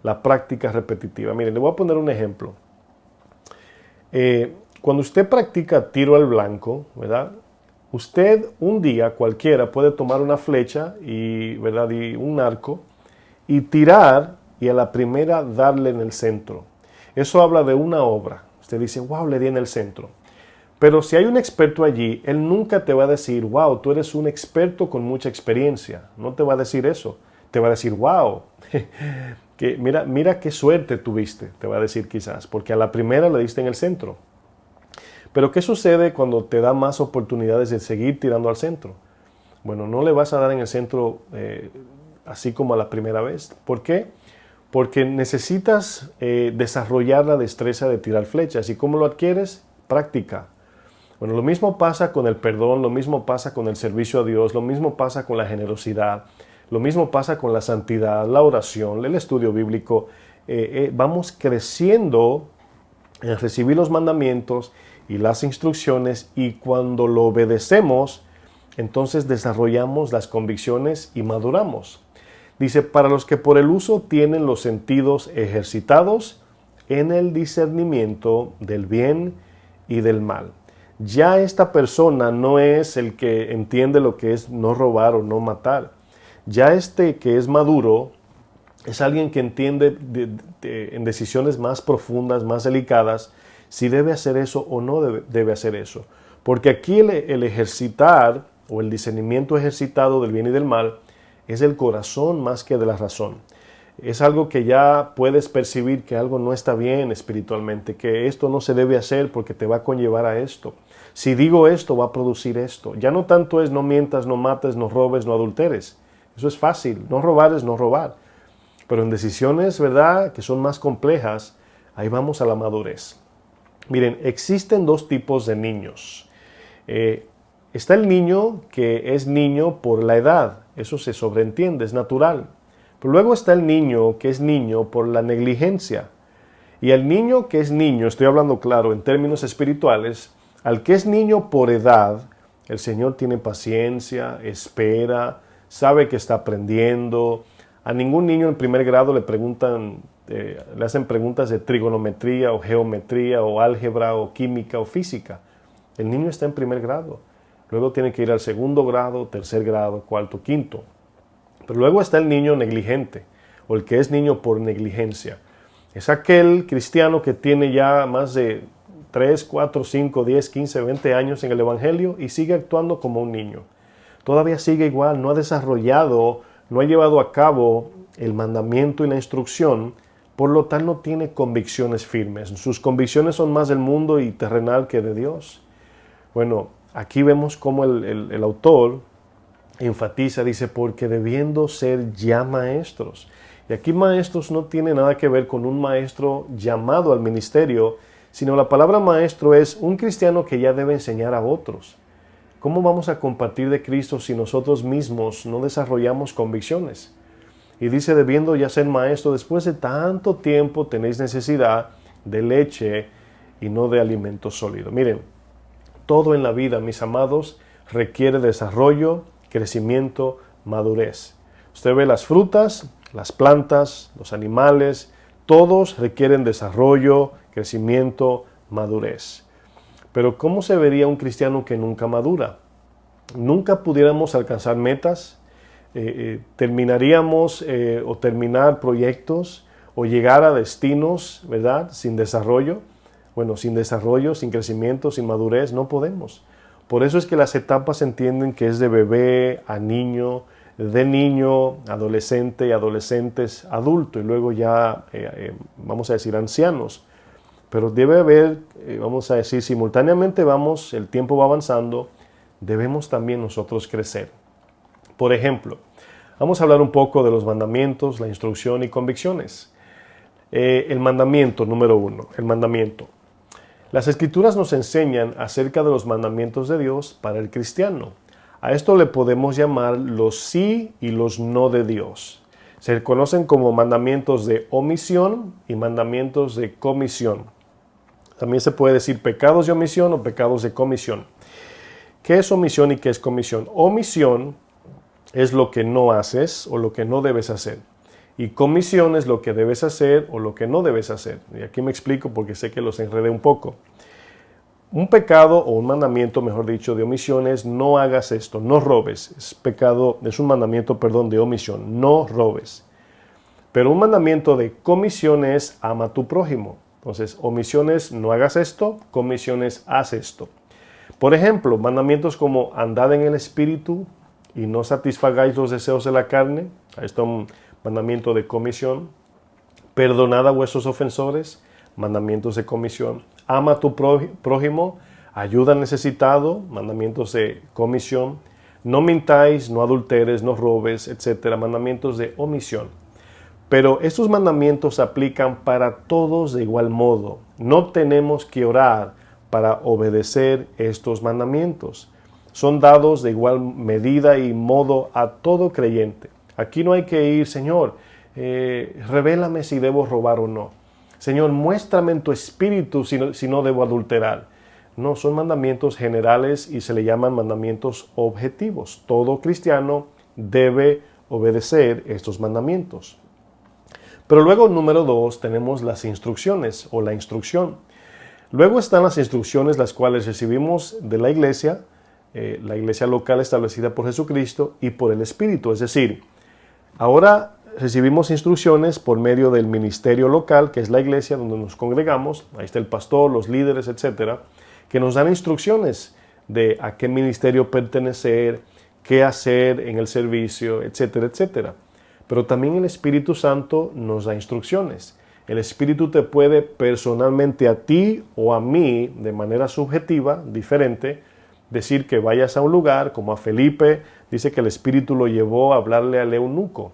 La práctica repetitiva. Miren, le voy a poner un ejemplo. Cuando usted practica tiro al blanco, ¿verdad? Usted un día cualquiera puede tomar una flecha ¿verdad? Y un arco y tirar y a la primera darle en el centro. Eso habla de una obra. Usted dice, wow, le di en el centro. Pero si hay un experto allí, él nunca te va a decir, wow, tú eres un experto con mucha experiencia. No te va a decir eso. Te va a decir, wow, que mira qué suerte tuviste, te va a decir quizás, porque a la primera le diste en el centro. Pero ¿qué sucede cuando te da más oportunidades de seguir tirando al centro? Bueno, no le vas a dar en el centro así como a la primera vez. ¿Por qué? Porque necesitas desarrollar la destreza de tirar flechas. ¿Y cómo lo adquieres? Práctica. Bueno, lo mismo pasa con el perdón, lo mismo pasa con el servicio a Dios, lo mismo pasa con la generosidad, lo mismo pasa con la santidad, la oración, el estudio bíblico. Vamos creciendo en recibir los mandamientos y las instrucciones, y cuando lo obedecemos, entonces desarrollamos las convicciones y maduramos. Dice, para los que por el uso tienen los sentidos ejercitados en el discernimiento del bien y del mal. Ya esta persona no es el que entiende lo que es no robar o no matar. Ya este que es maduro es alguien que entiende en decisiones más profundas, más delicadas, si debe hacer eso o no debe hacer eso. Porque aquí el ejercitar o el discernimiento ejercitado del bien y del mal es el corazón más que de la razón. Es algo que ya puedes percibir que algo no está bien espiritualmente, que esto no se debe hacer porque te va a conllevar a esto. Si digo esto, va a producir esto. Ya no tanto es no mientas, no mates, no robes, no adulteres. Eso es fácil. No robar es no robar. Pero en decisiones, ¿verdad?, que son más complejas, ahí vamos a la madurez. Miren, existen dos tipos de niños. Está el niño que es niño por la edad. Eso se sobreentiende, es natural. Pero luego está el niño que es niño por la negligencia. Y el niño que es niño, estoy hablando claro en términos espirituales, al que es niño por edad, el Señor tiene paciencia, espera, sabe que está aprendiendo. A ningún niño en primer grado le hacen preguntas de trigonometría o geometría o álgebra o química o física. El niño está en primer grado. Luego tiene que ir al segundo grado, tercer grado, cuarto, quinto. Pero luego está el niño negligente, o el que es niño por negligencia. Es aquel cristiano que tiene ya más de 3, 4, 5, 10, 15, 20 años en el Evangelio y sigue actuando como un niño. Todavía sigue igual, no ha desarrollado, no ha llevado a cabo el mandamiento y la instrucción, por lo tanto no tiene convicciones firmes. Sus convicciones son más del mundo y terrenal que de Dios. Bueno, aquí vemos cómo el autor enfatiza, dice, porque debiendo ser ya maestros. Y aquí maestros no tiene nada que ver con un maestro llamado al ministerio, sino la palabra maestro es un cristiano que ya debe enseñar a otros. ¿Cómo vamos a compartir de Cristo si nosotros mismos no desarrollamos convicciones? Y dice, debiendo ya ser maestro, después de tanto tiempo tenéis necesidad de leche y no de alimento sólido. Miren, todo en la vida, mis amados, requiere desarrollo, crecimiento, madurez. Usted ve las frutas, las plantas, los animales, todos requieren desarrollo, crecimiento, madurez. Pero ¿cómo se vería un cristiano que nunca madura? Nunca pudiéramos alcanzar metas, terminaríamos o terminar proyectos o llegar a destinos, ¿verdad?, sin desarrollo. Bueno, sin desarrollo, sin crecimiento, sin madurez, no podemos. Por eso es que las etapas se entienden que es de bebé a niño, de niño, adolescente y adolescentes, adulto y luego ya, vamos a decir, ancianos. Pero debe haber, vamos a decir, simultáneamente el tiempo va avanzando, debemos también nosotros crecer. Por ejemplo, vamos a hablar un poco de los mandamientos, la instrucción y convicciones. El mandamiento número 1, el mandamiento. Las Escrituras nos enseñan acerca de los mandamientos de Dios para el cristiano. A esto le podemos llamar los sí y los no de Dios. Se conocen como mandamientos de omisión y mandamientos de comisión. También se puede decir pecados de omisión o pecados de comisión. ¿Qué es omisión y qué es comisión? Omisión es lo que no haces o lo que no debes hacer. Y comisión es lo que debes hacer o lo que no debes hacer. Y aquí me explico porque sé que los enredé un poco. Un pecado o un mandamiento, mejor dicho, de omisión es no hagas esto, no robes. Es un mandamiento, de omisión, no robes. Pero un mandamiento de comisión es ama a tu prójimo. Entonces, omisión es no hagas esto, comisión es haz esto. Por ejemplo, mandamientos como andad en el espíritu y no satisfagáis los deseos de la carne. Ahí está un mandamiento de comisión. Perdonad a vuestros ofensores, mandamientos de comisión. Ama a tu prójimo, ayuda al necesitado, mandamientos de comisión. No mintáis, no adulteres, no robes, etc. Mandamientos de omisión. Pero estos mandamientos se aplican para todos de igual modo. No tenemos que orar para obedecer estos mandamientos. Son dados de igual medida y modo a todo creyente. Aquí no hay que ir, Señor, revélame si debo robar o no. Señor, muéstrame en tu espíritu si no debo adulterar. No, son mandamientos generales y se le llaman mandamientos objetivos. Todo cristiano debe obedecer estos mandamientos. Pero luego, número 2, tenemos las instrucciones o la instrucción. Luego están las instrucciones, las cuales recibimos de la iglesia local establecida por Jesucristo y por el Espíritu. Es decir, ahora recibimos instrucciones por medio del ministerio local, que es la iglesia donde nos congregamos. Ahí está el pastor, los líderes, etcétera, que nos dan instrucciones de a qué ministerio pertenecer, qué hacer en el servicio, etcétera, etcétera. Pero también el Espíritu Santo nos da instrucciones. El Espíritu te puede personalmente a ti o a mí, de manera subjetiva, diferente, decir que vayas a un lugar, como a Felipe, dice que el Espíritu lo llevó a hablarle al eunuco.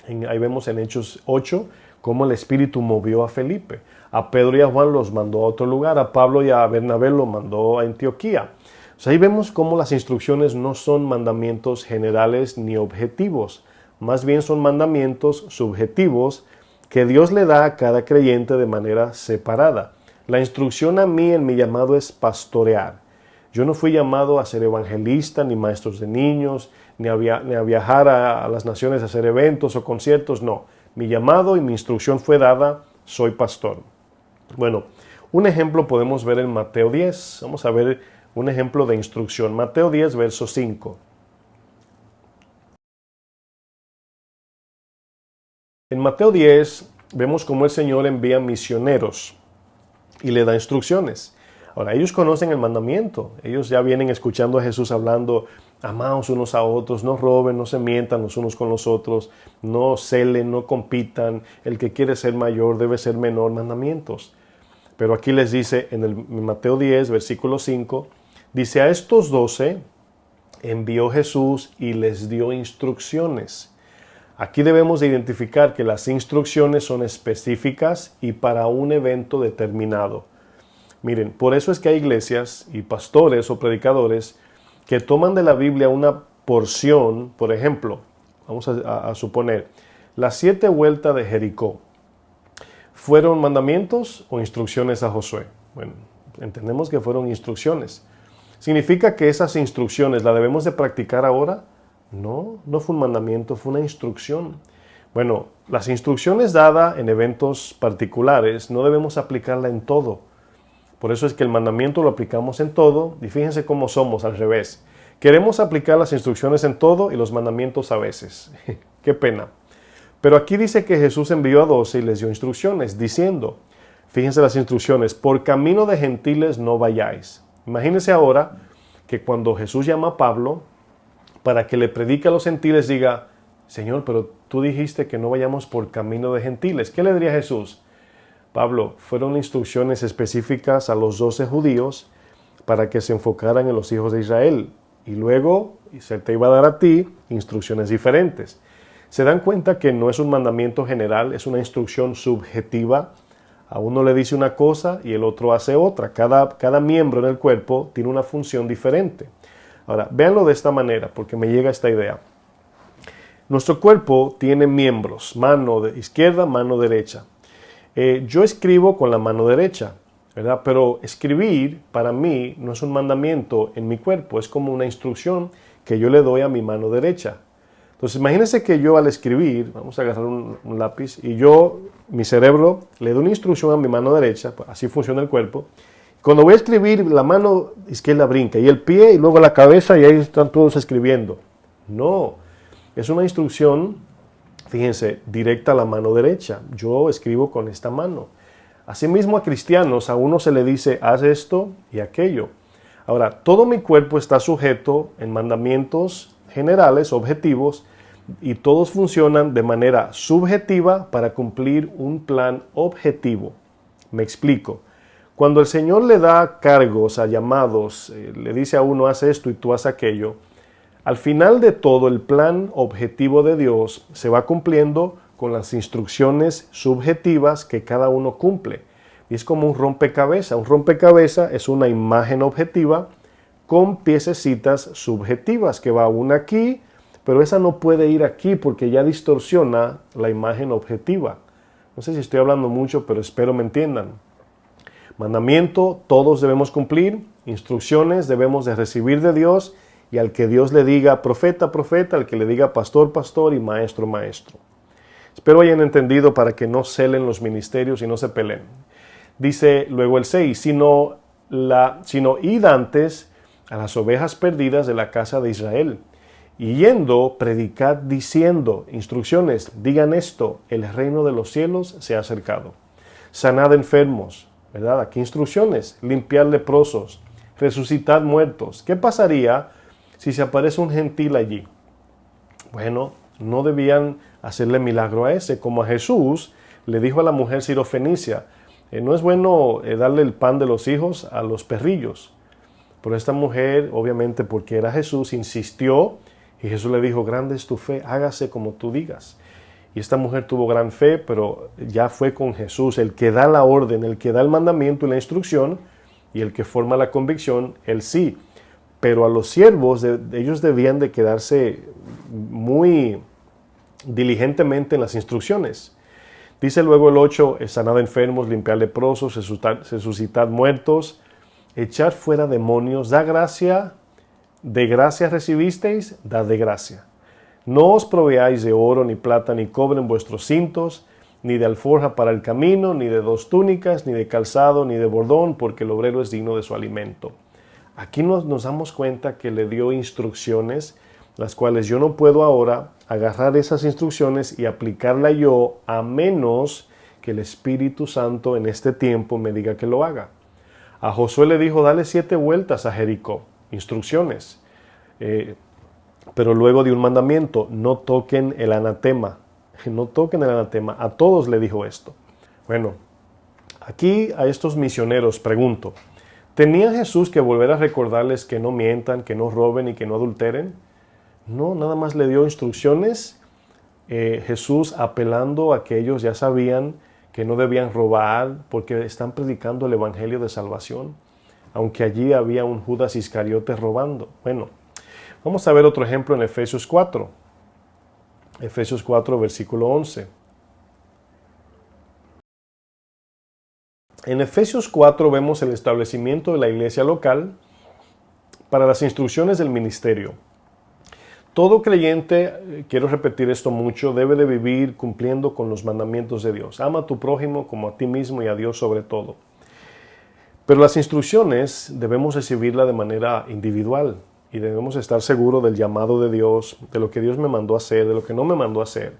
Ahí vemos en Hechos 8 cómo el Espíritu movió a Felipe. A Pedro y a Juan los mandó a otro lugar, a Pablo y a Bernabé los mandó a Antioquía. O sea, ahí vemos cómo las instrucciones no son mandamientos generales ni objetivos, más bien son mandamientos subjetivos que Dios le da a cada creyente de manera separada. La instrucción a mí en mi llamado es pastorear. Yo no fui llamado a ser evangelista, ni maestros de niños, ni a viajar a las naciones a hacer eventos o conciertos, no. Mi llamado y mi instrucción fue dada, soy pastor. Bueno, un ejemplo podemos ver en Mateo 10. Vamos a ver un ejemplo de instrucción. Mateo 10, verso 5. En Mateo 10 vemos cómo el Señor envía misioneros y le da instrucciones. Ahora, ellos conocen el mandamiento. Ellos ya vienen escuchando a Jesús hablando, amaos unos a otros, no roben, no se mientan los unos con los otros, no celen, no compitan. El que quiere ser mayor debe ser menor, mandamientos. Pero aquí les dice en Mateo 10, versículo 5, dice, a estos 12 envió Jesús y les dio instrucciones. Aquí debemos de identificar que las instrucciones son específicas y para un evento determinado. Miren, por eso es que hay iglesias y pastores o predicadores que toman de la Biblia una porción, por ejemplo, vamos a suponer, las 7 vueltas de Jericó. ¿Fueron mandamientos o instrucciones a Josué? Bueno, entendemos que fueron instrucciones. ¿Significa que esas instrucciones las debemos de practicar ahora? No, no fue un mandamiento, fue una instrucción. Bueno, las instrucciones dadas en eventos particulares no debemos aplicarla en todo. Por eso es que el mandamiento lo aplicamos en todo y fíjense cómo somos al revés. Queremos aplicar las instrucciones en todo y los mandamientos a veces. Qué pena. Pero aquí dice que Jesús envió a 12 y les dio instrucciones diciendo, fíjense las instrucciones, por camino de gentiles no vayáis. Imagínense ahora que cuando Jesús llama a Pablo, para que le predique a los gentiles, diga, Señor, pero tú dijiste que no vayamos por camino de gentiles. ¿Qué le diría Jesús? Pablo, fueron instrucciones específicas a los 12 judíos para que se enfocaran en los hijos de Israel. Y luego se te iba a dar a ti instrucciones diferentes. ¿Se dan cuenta que no es un mandamiento general, es una instrucción subjetiva? A uno le dice una cosa y el otro hace otra. Cada miembro en el cuerpo tiene una función diferente. Ahora, véanlo de esta manera, porque me llega esta idea. Nuestro cuerpo tiene miembros, mano izquierda, mano derecha. Yo escribo con la mano derecha, ¿verdad? Pero escribir para mí no es un mandamiento en mi cuerpo, es como una instrucción que yo le doy a mi mano derecha. Entonces, imagínense que yo al escribir, vamos a agarrar un lápiz, y mi cerebro, le doy una instrucción a mi mano derecha, pues así funciona el cuerpo. Cuando voy a escribir, la mano izquierda brinca, y el pie, y luego la cabeza, y ahí están todos escribiendo. No, es una instrucción, fíjense, directa a la mano derecha. Yo escribo con esta mano. Asimismo a cristianos, a uno se le dice, haz esto y aquello. Ahora, todo mi cuerpo está sujeto en mandamientos generales, objetivos, y todos funcionan de manera subjetiva para cumplir un plan objetivo. Me explico. Cuando el Señor le da cargos a llamados, le dice a uno, haz esto y tú haz aquello, al final de todo el plan objetivo de Dios se va cumpliendo con las instrucciones subjetivas que cada uno cumple. Y es como un rompecabezas. Un rompecabezas es una imagen objetiva con piececitas subjetivas, que va una aquí, pero esa no puede ir aquí porque ya distorsiona la imagen objetiva. No sé si estoy hablando mucho, pero espero me entiendan. Mandamiento, todos debemos cumplir. Instrucciones debemos de recibir de Dios. Y al que Dios le diga profeta, profeta, al que le diga pastor, pastor y maestro, maestro. Espero hayan entendido para que no celen los ministerios y no se peleen. Dice luego el 6, sino id antes a las ovejas perdidas de la casa de Israel. Y yendo, predicad diciendo, instrucciones, digan esto, el reino de los cielos se ha acercado. Sanad enfermos, ¿verdad? Aquí instrucciones, limpiad leprosos, resucitad muertos. ¿Qué pasaría si se aparece un gentil allí? Bueno, no debían hacerle milagro a ese, como a Jesús le dijo a la mujer sirofenicia, no es bueno darle el pan de los hijos a los perrillos. Pero esta mujer, obviamente porque era Jesús, insistió y Jesús le dijo, grande es tu fe, hágase como tú digas. Y esta mujer tuvo gran fe, pero ya fue con Jesús, el que da la orden, el que da el mandamiento y la instrucción, y el que forma la convicción, él sí. Pero a los siervos, ellos debían de quedarse muy diligentemente en las instrucciones. Dice luego el 8, sanad enfermos, limpiad leprosos, resucitad muertos, echar fuera demonios, da gracia, de gracia recibisteis, dad de gracia. No os proveáis de oro, ni plata, ni cobre en vuestros cintos, ni de alforja para el camino, ni de 2 túnicas, ni de calzado, ni de bordón, porque el obrero es digno de su alimento. Aquí nos damos cuenta que le dio instrucciones, las cuales yo no puedo ahora agarrar esas instrucciones y aplicarla yo, a menos que el Espíritu Santo en este tiempo me diga que lo haga. A Josué le dijo, dale 7 vueltas a Jericó, instrucciones. Pero luego dio un mandamiento, no toquen el anatema. No toquen el anatema. A todos le dijo esto. Bueno, aquí a estos misioneros pregunto, ¿tenía Jesús que volver a recordarles que no mientan, que no roben y que no adulteren? No, nada más le dio instrucciones. Jesús apelando a que ellos ya sabían que no debían robar porque están predicando el evangelio de salvación, aunque allí había un Judas Iscariote robando. Bueno, vamos a ver otro ejemplo en Efesios 4. Efesios 4, versículo 11. En Efesios 4 vemos el establecimiento de la iglesia local para las instrucciones del ministerio. Todo creyente, quiero repetir esto mucho, debe de vivir cumpliendo con los mandamientos de Dios. Ama a tu prójimo como a ti mismo y a Dios sobre todo. Pero las instrucciones debemos recibirlas de manera individual y debemos estar seguros del llamado de Dios, de lo que Dios me mandó a hacer, de lo que no me mandó a hacer.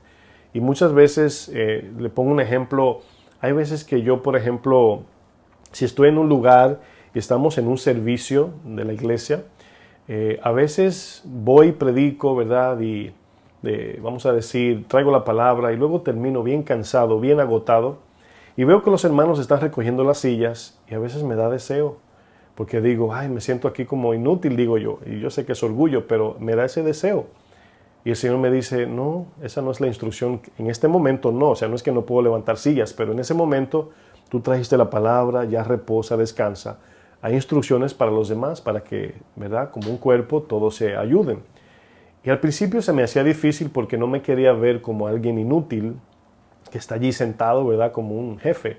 Y muchas veces, le pongo un ejemplo, hay veces que yo, por ejemplo, si estoy en un lugar y estamos en un servicio de la iglesia, a veces voy, predico, ¿verdad? Y vamos a decir, traigo la palabra y luego termino bien cansado, bien agotado. Y veo que los hermanos están recogiendo las sillas y a veces me da deseo. Porque digo, ay, me siento aquí como inútil, digo yo. Y yo sé que es orgullo, pero me da ese deseo. Y el Señor me dice, no, esa no es la instrucción. En este momento no, o sea, no es que no puedo levantar sillas, pero en ese momento tú trajiste la palabra, ya reposa, descansa. Hay instrucciones para los demás, para que, ¿verdad? Como un cuerpo, todos se ayuden. Y al principio se me hacía difícil porque no me quería ver como alguien inútil que está allí sentado, ¿verdad? Como un jefe.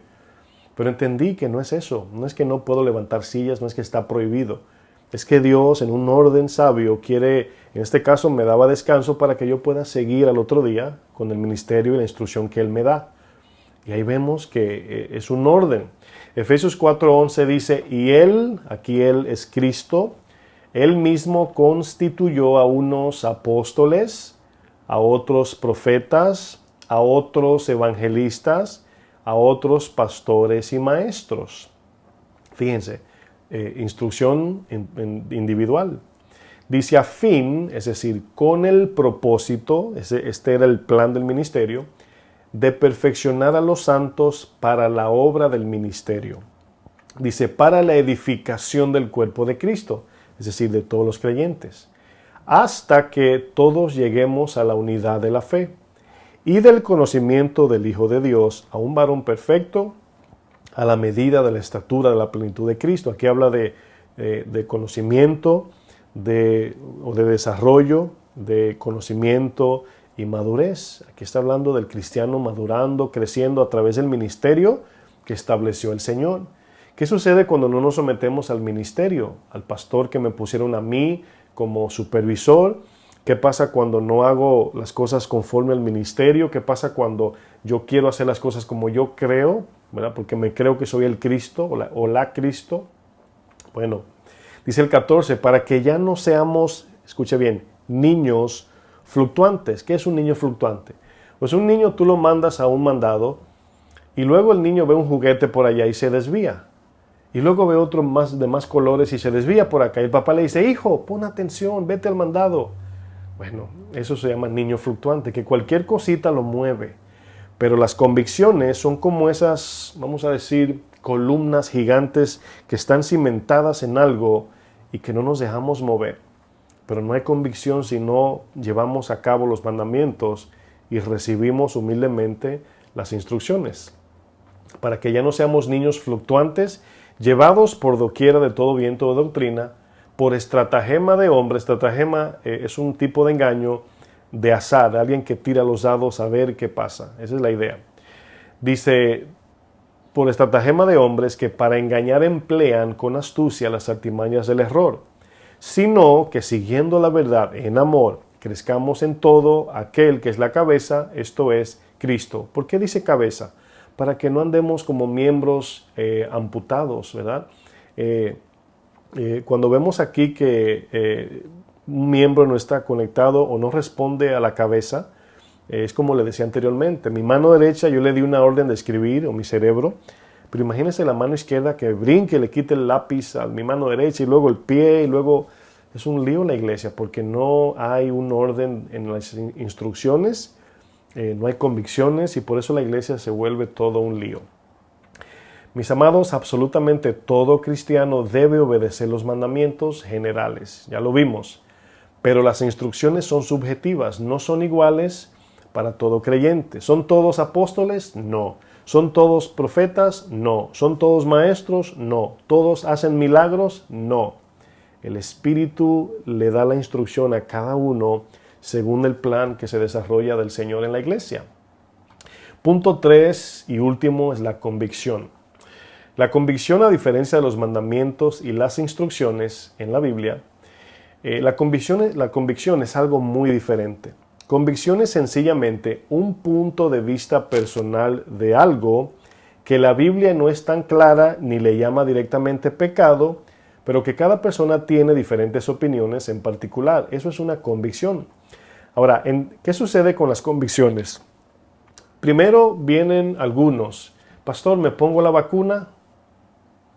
Pero entendí que no es eso. No es que no puedo levantar sillas, no es que está prohibido. Es que Dios, en un orden sabio, quiere, en este caso me daba descanso para que yo pueda seguir al otro día con el ministerio y la instrucción que Él me da. Y ahí vemos que es un orden. Efesios 4:11 dice, y Él, aquí Él es Cristo, Él mismo constituyó a unos apóstoles, a otros profetas, a otros evangelistas, a otros pastores y maestros. Fíjense, instrucción individual. Dice a fin, es decir, con el propósito, este era el plan del ministerio, de perfeccionar a los santos para la obra del ministerio. Dice, para la edificación del cuerpo de Cristo, es decir, de todos los creyentes, hasta que todos lleguemos a la unidad de la fe y del conocimiento del Hijo de Dios, a un varón perfecto, a la medida de la estatura de la plenitud de Cristo. Aquí habla de conocimiento, o de desarrollo, de conocimiento y madurez. Aquí está hablando del cristiano madurando, creciendo a través del ministerio que estableció el Señor. ¿Qué sucede cuando no nos sometemos al ministerio, al pastor que me pusieron a mí como supervisor? ¿Qué pasa cuando no hago las cosas conforme al ministerio? ¿Qué pasa cuando yo quiero hacer las cosas como yo creo, ¿verdad? Porque me creo que soy el Cristo o la Cristo. Bueno, dice el 14, para que ya no seamos, escuche bien, niños fluctuantes. ¿Qué es un niño fluctuante? Pues un niño tú lo mandas a un mandado y luego el niño ve un juguete por allá y se desvía. Y luego ve otro de más colores y se desvía por acá. Y el papá le dice, hijo, pon atención, vete al mandado. Bueno, eso se llama niño fluctuante, que cualquier cosita lo mueve. Pero las convicciones son como esas, vamos a decir, columnas gigantes que están cimentadas en algo y que no nos dejamos mover. Pero no hay convicción si no llevamos a cabo los mandamientos y recibimos humildemente las instrucciones. Para que ya no seamos niños fluctuantes, llevados por doquiera de todo viento de doctrina, por estratagema de hombre. Estratagema es un tipo de engaño de azar, alguien que tira los dados a ver qué pasa. Esa es la idea. Dice, por estratagema de hombres que para engañar emplean con astucia las artimañas del error, sino que siguiendo la verdad en amor, crezcamos en todo aquel que es la cabeza, esto es Cristo. ¿Por qué dice cabeza? Para que no andemos como miembros amputados, ¿verdad? Cuando vemos aquí que un miembro no está conectado o no responde a la cabeza, es como le decía anteriormente, mi mano derecha yo le di una orden de escribir, o mi cerebro, pero imagínense la mano izquierda que brinque, le quite el lápiz a mi mano derecha y luego el pie y luego es un lío en la iglesia porque no hay un orden en las instrucciones, no hay convicciones y por eso la iglesia se vuelve todo un lío. Mis amados, absolutamente todo cristiano debe obedecer los mandamientos generales, ya lo vimos, pero las instrucciones son subjetivas, no son iguales para todo creyente. ¿Son todos apóstoles? No. ¿Son todos profetas? No. ¿Son todos maestros? No. ¿Todos hacen milagros? No. El Espíritu le da la instrucción a cada uno según el plan que se desarrolla del Señor en la iglesia. Punto 3 y último es la convicción. La convicción, a diferencia de los mandamientos y las instrucciones en la Biblia, la convicción es algo muy diferente. Convicción es sencillamente un punto de vista personal de algo que la Biblia no es tan clara ni le llama directamente pecado, pero que cada persona tiene diferentes opiniones en particular. Eso es una convicción. Ahora, ¿qué sucede con las convicciones? Primero vienen algunos. Pastor, ¿me pongo la vacuna?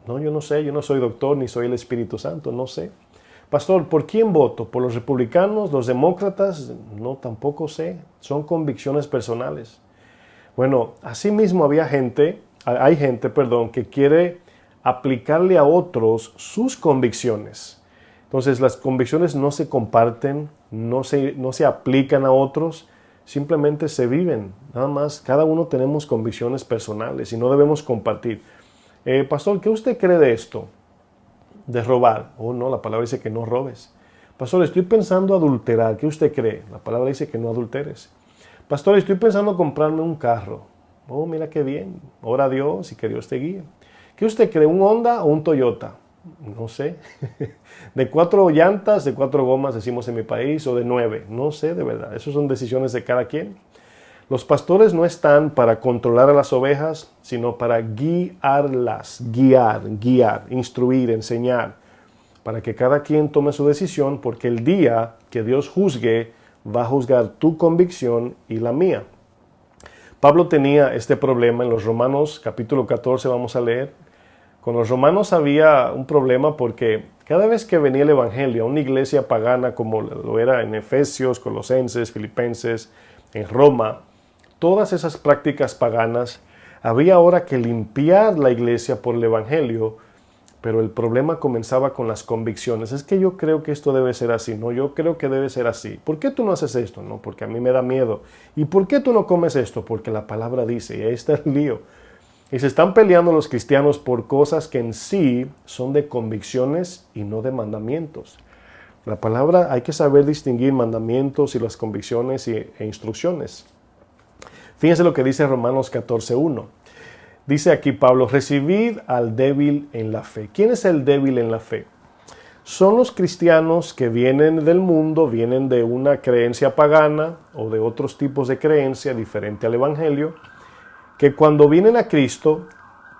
No, yo no sé, yo no soy doctor ni soy el Espíritu Santo, no sé. Pastor, ¿por quién voto? ¿Por los republicanos, los demócratas? No, tampoco sé. Son convicciones personales. Bueno, asimismo hay gente, que quiere aplicarle a otros sus convicciones. Entonces las convicciones no se comparten, no se aplican a otros, simplemente se viven. Nada más, cada uno tenemos convicciones personales y no debemos compartir. Pastor, ¿qué usted cree de esto? De robar. Oh, no, la palabra dice que no robes. Pastor, estoy pensando adulterar. ¿Qué usted cree? La palabra dice que no adulteres. Pastor, estoy pensando comprarme un carro. Oh, mira qué bien. Ora a Dios y que Dios te guíe. ¿Qué usted cree? ¿Un Honda o un Toyota? No sé. De 4 llantas, de 4 gomas, decimos en mi país, o de 9. No sé, de verdad. Esas son decisiones de cada quien. Los pastores no están para controlar a las ovejas, sino para guiarlas, guiar, instruir, enseñar, para que cada quien tome su decisión, porque el día que Dios juzgue, va a juzgar tu convicción y la mía. Pablo tenía este problema en los Romanos, capítulo 14, vamos a leer. Con los romanos había un problema porque cada vez que venía el evangelio a una iglesia pagana como lo era en Efesios, Colosenses, Filipenses, en Roma, todas esas prácticas paganas, había ahora que limpiar la iglesia por el evangelio, pero el problema comenzaba con las convicciones. Es que yo creo que esto debe ser así, no, yo creo que debe ser así. ¿Por qué tú no haces esto? No, porque a mí me da miedo. ¿Y por qué tú no comes esto? Porque la palabra dice, y ahí está el lío. Y se están peleando los cristianos por cosas que en sí son de convicciones y no de mandamientos. La palabra, hay que saber distinguir mandamientos y las convicciones e instrucciones. Fíjense lo que dice Romanos 14:1. Dice aquí Pablo, recibid al débil en la fe. ¿Quién es el débil en la fe? Son los cristianos que vienen del mundo, vienen de una creencia pagana o de otros tipos de creencia diferente al Evangelio, que cuando vienen a Cristo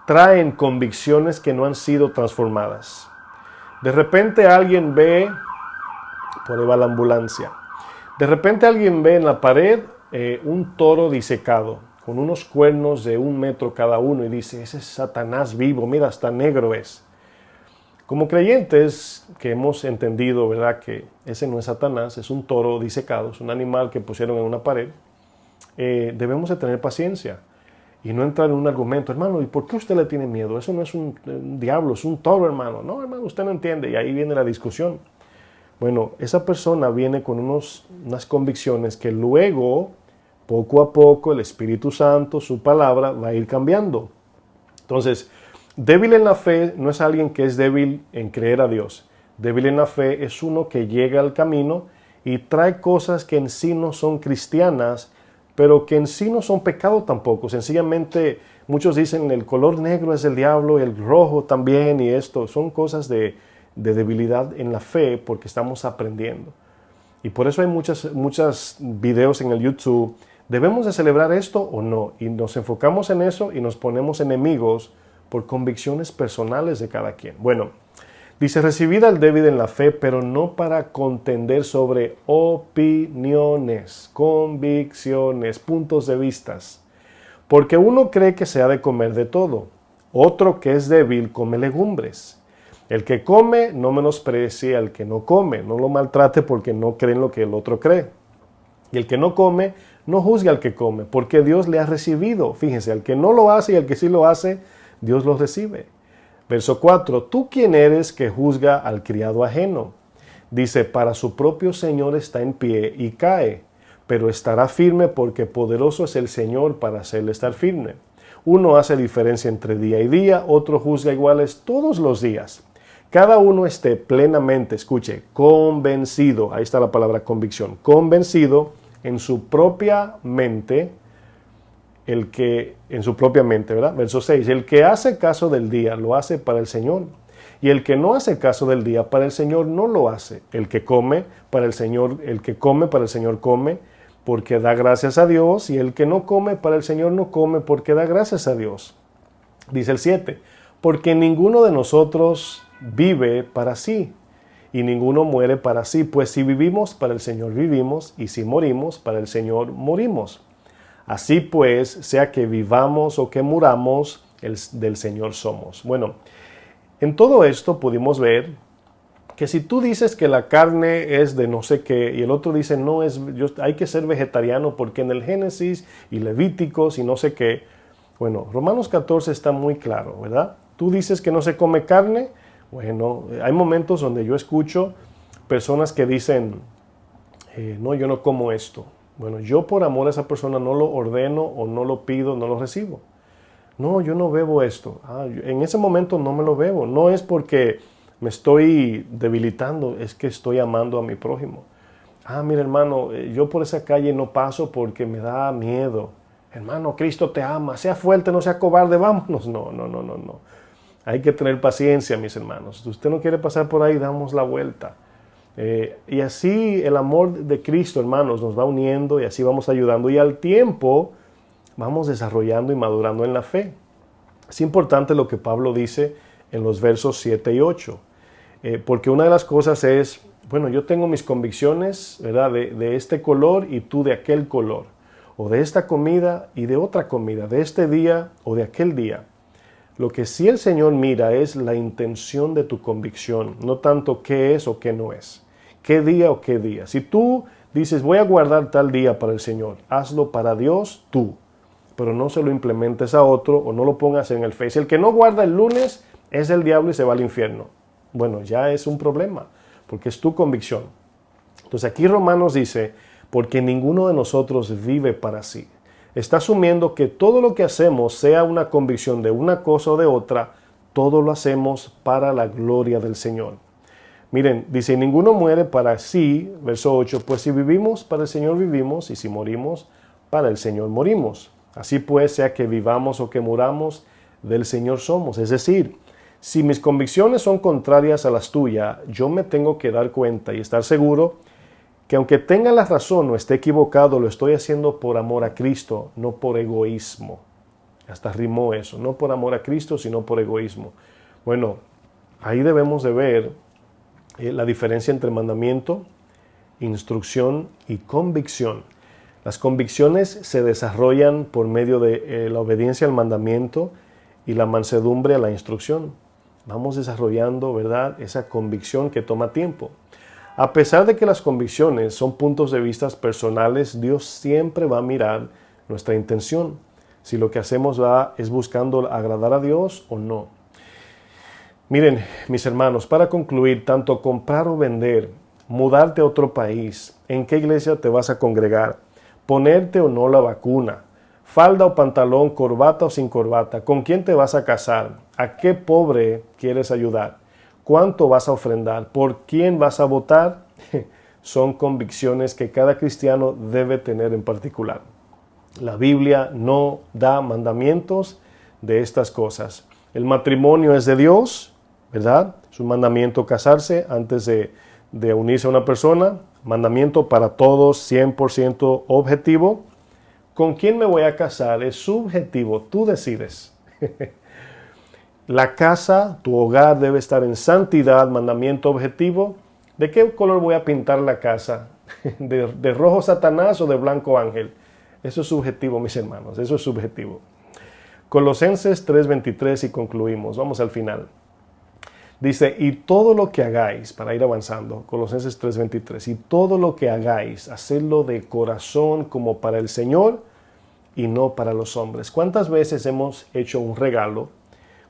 traen convicciones que no han sido transformadas. De repente alguien ve, por ahí va la ambulancia, de repente alguien ve en la pared un toro disecado, con unos cuernos de 1 metro cada uno, y dice, ese es Satanás vivo, mira, hasta negro es. Como creyentes que hemos entendido, ¿verdad?, que ese no es Satanás, es un toro disecado, es un animal que pusieron en una pared, debemos de tener paciencia y no entrar en un argumento, hermano, ¿y por qué usted le tiene miedo? Eso no es un diablo, es un toro, hermano. No, hermano, usted no entiende, y ahí viene la discusión. Bueno, esa persona viene con unas convicciones que luego, poco a poco, el Espíritu Santo, su palabra, va a ir cambiando. Entonces, débil en la fe no es alguien que es débil en creer a Dios. Débil en la fe es uno que llega al camino y trae cosas que en sí no son cristianas, pero que en sí no son pecado tampoco. Sencillamente, muchos dicen el color negro es el diablo, el rojo también, y esto son cosas de debilidad en la fe porque estamos aprendiendo. Y por eso hay muchos videos en el YouTube. ¿Debemos de celebrar esto o no? Y nos enfocamos en eso y nos ponemos enemigos por convicciones personales de cada quien. Bueno, dice, recibid al débil en la fe, pero no para contender sobre opiniones, convicciones, puntos de vistas. Porque uno cree que se ha de comer de todo, otro que es débil come legumbres. El que come no menosprecie al que no come, no lo maltrate porque no cree en lo que el otro cree. Y el que no come, no juzgue al que come, porque Dios le ha recibido. Fíjense, al que no lo hace y al que sí lo hace, Dios lo recibe. Verso 4, ¿tú quién eres que juzga al criado ajeno? Dice, para su propio Señor está en pie y cae, pero estará firme porque poderoso es el Señor para hacerle estar firme. Uno hace diferencia entre día y día, otro juzga iguales todos los días. Cada uno esté plenamente, escuche, convencido, ahí está la palabra convicción, convencido en su propia mente, ¿verdad? Verso 6, el que hace caso del día lo hace para el Señor, y el que no hace caso del día para el Señor no lo hace. El que come para el Señor come, porque da gracias a Dios, y el que no come para el Señor no come, porque da gracias a Dios. Dice el 7, porque ninguno de nosotros vive para sí, y ninguno muere para sí, pues si vivimos, para el Señor vivimos, y si morimos, para el Señor morimos. Así pues, sea que vivamos o que muramos, del Señor somos. Bueno, en todo esto pudimos ver que si tú dices que la carne es de no sé qué, y el otro dice no, hay que ser vegetariano porque en el Génesis y Levíticos y no sé qué, bueno, Romanos 14 está muy claro, ¿verdad? Tú dices que no se come carne. Bueno, hay momentos donde yo escucho personas que dicen, no, yo no como esto. Bueno, yo por amor a esa persona no lo ordeno o no lo pido, no lo recibo. No, yo no bebo esto. En ese momento no me lo bebo. No es porque me estoy debilitando, es que estoy amando a mi prójimo. Mira, hermano, yo por esa calle no paso porque me da miedo. Hermano, Cristo te ama, sea fuerte, no sea cobarde, vámonos. No. Hay que tener paciencia, mis hermanos. Si usted no quiere pasar por ahí, damos la vuelta. Y así el amor de Cristo, hermanos, nos va uniendo y así vamos ayudando. Y al tiempo vamos desarrollando y madurando en la fe. Es importante lo que Pablo dice en los versos 7 y 8. Porque una de las cosas es, bueno, yo tengo mis convicciones, ¿verdad?, de este color y tú de aquel color. O de esta comida y de otra comida, de este día o de aquel día. Lo que sí el Señor mira es la intención de tu convicción, no tanto qué es o qué no es, qué día o qué día. Si tú dices, voy a guardar tal día para el Señor, hazlo para Dios tú, pero no se lo implementes a otro o no lo pongas en el Face. El que no guarda el lunes es el diablo y se va al infierno. Bueno, ya es un problema, porque es tu convicción. Entonces aquí Romanos dice, porque ninguno de nosotros vive para sí. Está asumiendo que todo lo que hacemos, sea una convicción de una cosa o de otra, todo lo hacemos para la gloria del Señor. Miren, dice, ninguno muere para sí, verso 8, pues si vivimos, para el Señor vivimos, y si morimos, para el Señor morimos. Así pues, sea que vivamos o que muramos, del Señor somos. Es decir, si mis convicciones son contrarias a las tuyas, yo me tengo que dar cuenta y estar seguro que aunque tenga la razón o esté equivocado, lo estoy haciendo por amor a Cristo, no por egoísmo. Hasta rimó eso, no por amor a Cristo, sino por egoísmo. Bueno, ahí debemos de ver la diferencia entre mandamiento, instrucción y convicción. Las convicciones se desarrollan por medio de la obediencia al mandamiento y la mansedumbre a la instrucción. Vamos desarrollando, ¿verdad?, esa convicción que toma tiempo. A pesar de que las convicciones son puntos de vista personales, Dios siempre va a mirar nuestra intención. Si lo que hacemos es buscando agradar a Dios o no. Miren, mis hermanos, para concluir, tanto comprar o vender, mudarte a otro país, en qué iglesia te vas a congregar, ponerte o no la vacuna, falda o pantalón, corbata o sin corbata, con quién te vas a casar, a qué pobre quieres ayudar, cuánto vas a ofrendar, por quién vas a votar, son convicciones que cada cristiano debe tener en particular. La Biblia no da mandamientos de estas cosas. El matrimonio es de Dios, ¿verdad? Es un mandamiento casarse antes de unirse a una persona. Mandamiento para todos, 100% objetivo. ¿Con quién me voy a casar? Es subjetivo, tú decides. La casa, tu hogar debe estar en santidad, mandamiento objetivo. ¿De qué color voy a pintar la casa? ¿De rojo Satanás o de blanco ángel? Eso es subjetivo, mis hermanos, eso es subjetivo. Colosenses 3:23 y concluimos, vamos al final. Dice, y todo lo que hagáis, para ir avanzando, Colosenses 3:23, y todo lo que hagáis, hacedlo de corazón como para el Señor y no para los hombres. ¿Cuántas veces hemos hecho un regalo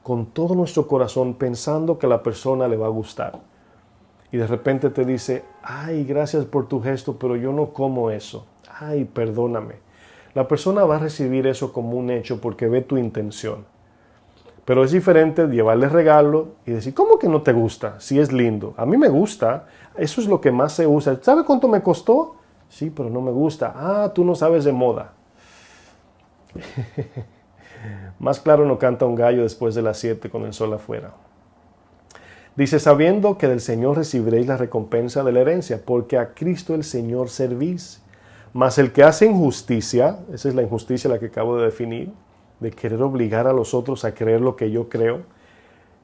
con todo nuestro corazón pensando que a la persona le va a gustar? Y de repente te dice, ay, gracias por tu gesto, pero yo no como eso. Ay, perdóname. La persona va a recibir eso como un hecho porque ve tu intención. Pero es diferente llevarle regalo y decir, ¿cómo que no te gusta? Si es lindo. A mí me gusta. Eso es lo que más se usa. ¿Sabe cuánto me costó? Sí, pero no me gusta. Ah, tú no sabes de moda. Más claro no canta un gallo después de las 7 con el sol afuera. Dice, sabiendo que del Señor recibiréis la recompensa de la herencia, porque a Cristo el Señor servís. Mas el que hace injusticia, esa es la injusticia la que acabo de definir, de querer obligar a los otros a creer lo que yo creo,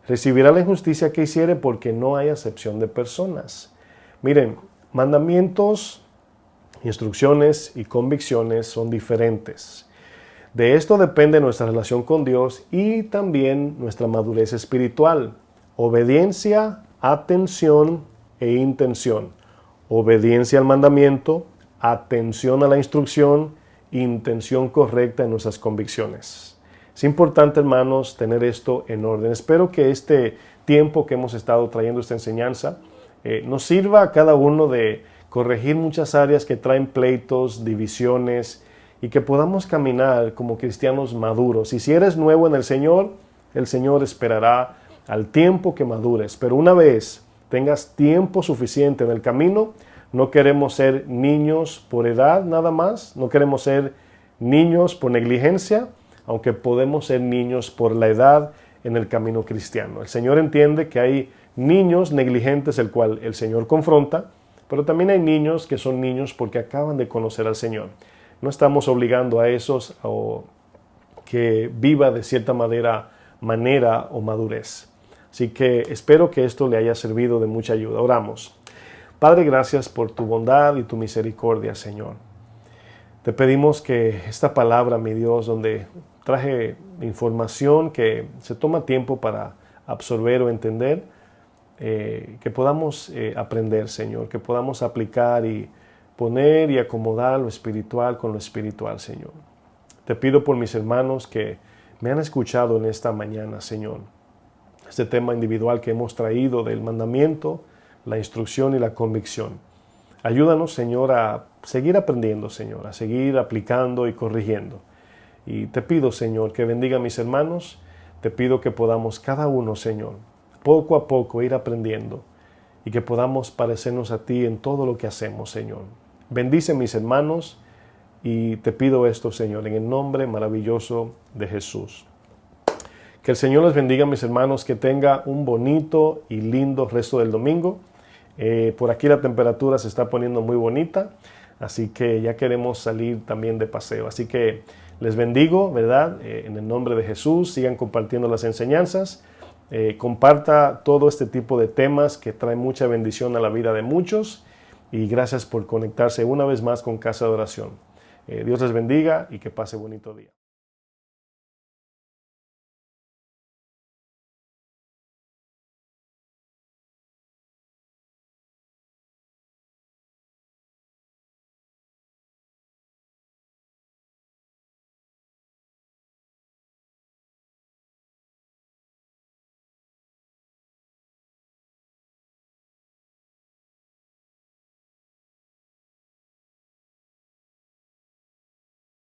recibirá la injusticia que hiciere, porque no hay acepción de personas. Miren, mandamientos, instrucciones y convicciones son diferentes. De esto depende nuestra relación con Dios y también nuestra madurez espiritual. Obediencia, atención e intención. Obediencia al mandamiento, atención a la instrucción, intención correcta en nuestras convicciones. Es importante, hermanos, tener esto en orden. Espero que este tiempo que hemos estado trayendo esta enseñanza nos sirva a cada uno de corregir muchas áreas que traen pleitos, divisiones, y que podamos caminar como cristianos maduros. Y si eres nuevo en el Señor esperará al tiempo que madures. Pero una vez tengas tiempo suficiente en el camino, no queremos ser niños por edad nada más, no queremos ser niños por negligencia, aunque podemos ser niños por la edad en el camino cristiano. El Señor entiende que hay niños negligentes, el cual el Señor confronta, pero también hay niños que son niños porque acaban de conocer al Señor. No estamos obligando a esos o que viva de cierta manera o madurez. Así que espero que esto le haya servido de mucha ayuda. Oramos. Padre, gracias por tu bondad y tu misericordia, Señor. Te pedimos que esta palabra, mi Dios, donde traje información que se toma tiempo para absorber o entender, que podamos aprender, Señor, que podamos aplicar y poner y acomodar lo espiritual con lo espiritual, Señor. Te pido por mis hermanos que me han escuchado en esta mañana, Señor, este tema individual que hemos traído del mandamiento, la instrucción y la convicción. Ayúdanos, Señor, a seguir aprendiendo, Señor, a seguir aplicando y corrigiendo. Y te pido, Señor, que bendiga a mis hermanos. Te pido que podamos cada uno, Señor, poco a poco ir aprendiendo y que podamos parecernos a ti en todo lo que hacemos, Señor. Bendice a mis hermanos y te pido esto, Señor, en el nombre maravilloso de Jesús. Que el Señor les bendiga, mis hermanos, que tenga un bonito y lindo resto del domingo. Por aquí la temperatura se está poniendo muy bonita, así que ya queremos salir también de paseo. Así que les bendigo, ¿verdad? En el nombre de Jesús, sigan compartiendo las enseñanzas. Comparta todo este tipo de temas que traen mucha bendición a la vida de muchos. Y gracias por conectarse una vez más con Casa de Oración. Dios les bendiga y que pase bonito día.